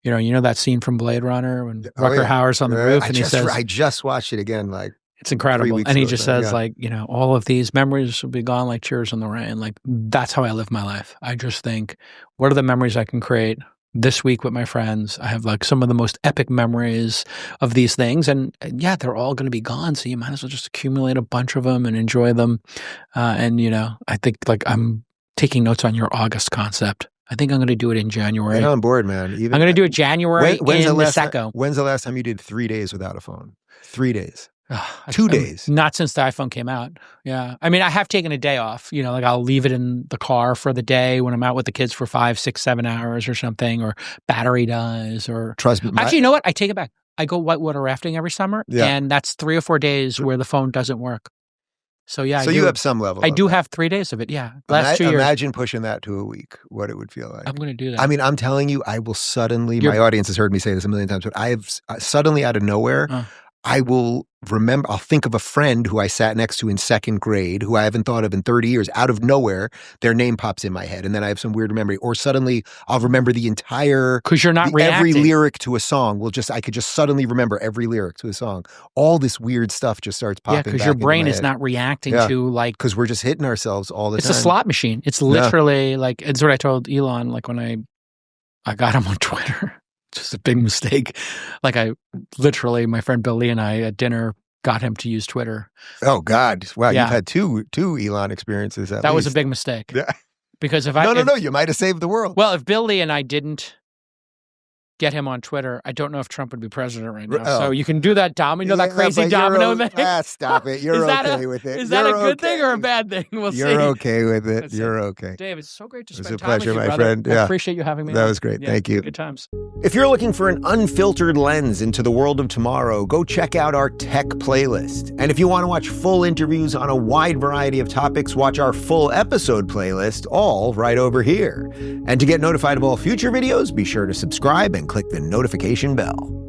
You know that scene from Blade Runner when Rutger Hauer's on the roof and he says, I just watched it again, like, it's incredible. And he just says, like, all of these memories will be gone like tears in the rain. Like, that's how I live my life. I just think, what are the memories I can create this week with my friends? I have like some of the most epic memories of these things. And they're all going to be gone. So you might as well just accumulate a bunch of them and enjoy them. I think like I'm taking notes on your August concept. I think I'm going to do it in January. Get on board, man. I'm going to do it January in Niseko. When's the last time you did 3 days without a phone? 3 days. 2 days. Not since the iPhone came out. Yeah. I mean, I have taken a day off. Like I'll leave it in the car for the day when I'm out with the kids for 5, 6, 7 hours or something, or battery dies, or... Trust me. Actually, you know what? I take it back. I go whitewater rafting every summer, and that's 3 or 4 days where the phone doesn't work. So yeah, you have some level. I do have 3 days of it. Yeah, last 2 years. Imagine pushing that to a week. What it would feel like. I'm going to do that. I mean, I'm telling you, I will suddenly. My audience has heard me say this a million times, but I have suddenly out of nowhere, I will remember. I'll think of a friend who I sat next to in second grade, who I haven't thought of in 30 years. Out of nowhere, their name pops in my head, and then I have some weird memory. Or suddenly, I'll remember the entire because you're not reacting. Every lyric to a song. I could just suddenly remember every lyric to a song. All this weird stuff just starts popping. Yeah, because your brain is not reacting to like because we're just hitting ourselves all the time. It's a slot machine. It's literally like it's what I told Elon. Like when I got him on Twitter. Just a big mistake. Like my friend Bill Lee and I at dinner got him to use Twitter. Oh God. Wow. You've had two Elon experiences at least. That was a big mistake. Yeah. Because if No, you might have saved the world. Well, if Bill Lee and I didn't get him on Twitter, I don't know if Trump would be president right now. Oh. So you can do that domino, that crazy domino thing. Stop it. You're okay with it. Is that a good thing or a bad thing? We'll see. You're okay with it. You're okay. Dave, it's so great to spend time with you. It was a pleasure, my friend. I appreciate you having me. That was great. Thank you. Good times. If you're looking for an unfiltered lens into the world of tomorrow, go check out our tech playlist. And if you want to watch full interviews on a wide variety of topics, watch our full episode playlist, all right over here. And to get notified of all future videos, be sure to subscribe and click the notification bell.